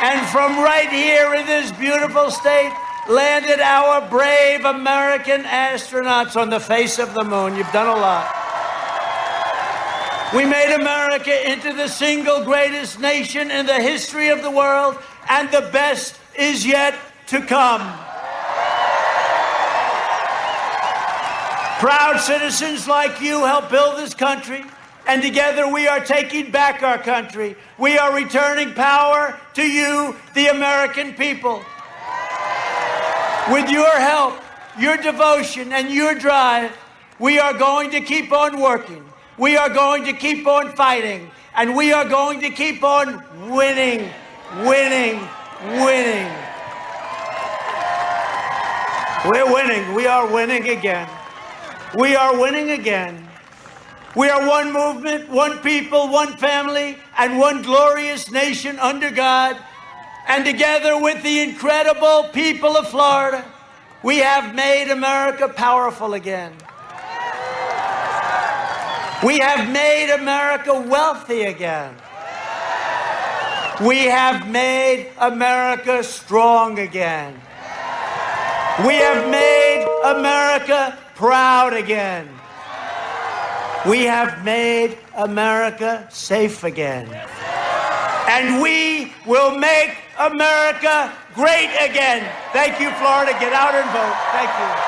and from right here in this beautiful state, landed our brave American astronauts on the face of the moon. You've done a lot. We made America into the single greatest nation in the history of the world, and the best is yet to come. Proud citizens like you help build this country, and together we are taking back our country. We are returning power to you, the American people. With your help, your devotion, and your drive, we are going to keep on working. We are going to keep on fighting, and we are going to keep on winning, winning, winning. We're winning. We are winning again. We are winning again. We are one movement, one people, one family, and one glorious nation under God. And together with the incredible people of Florida, we have made America powerful again. We have made America wealthy again. We have made America strong again. We have made America proud again. We have made America safe again. And we will make America great again. Thank you, Florida. Get out and vote. Thank you.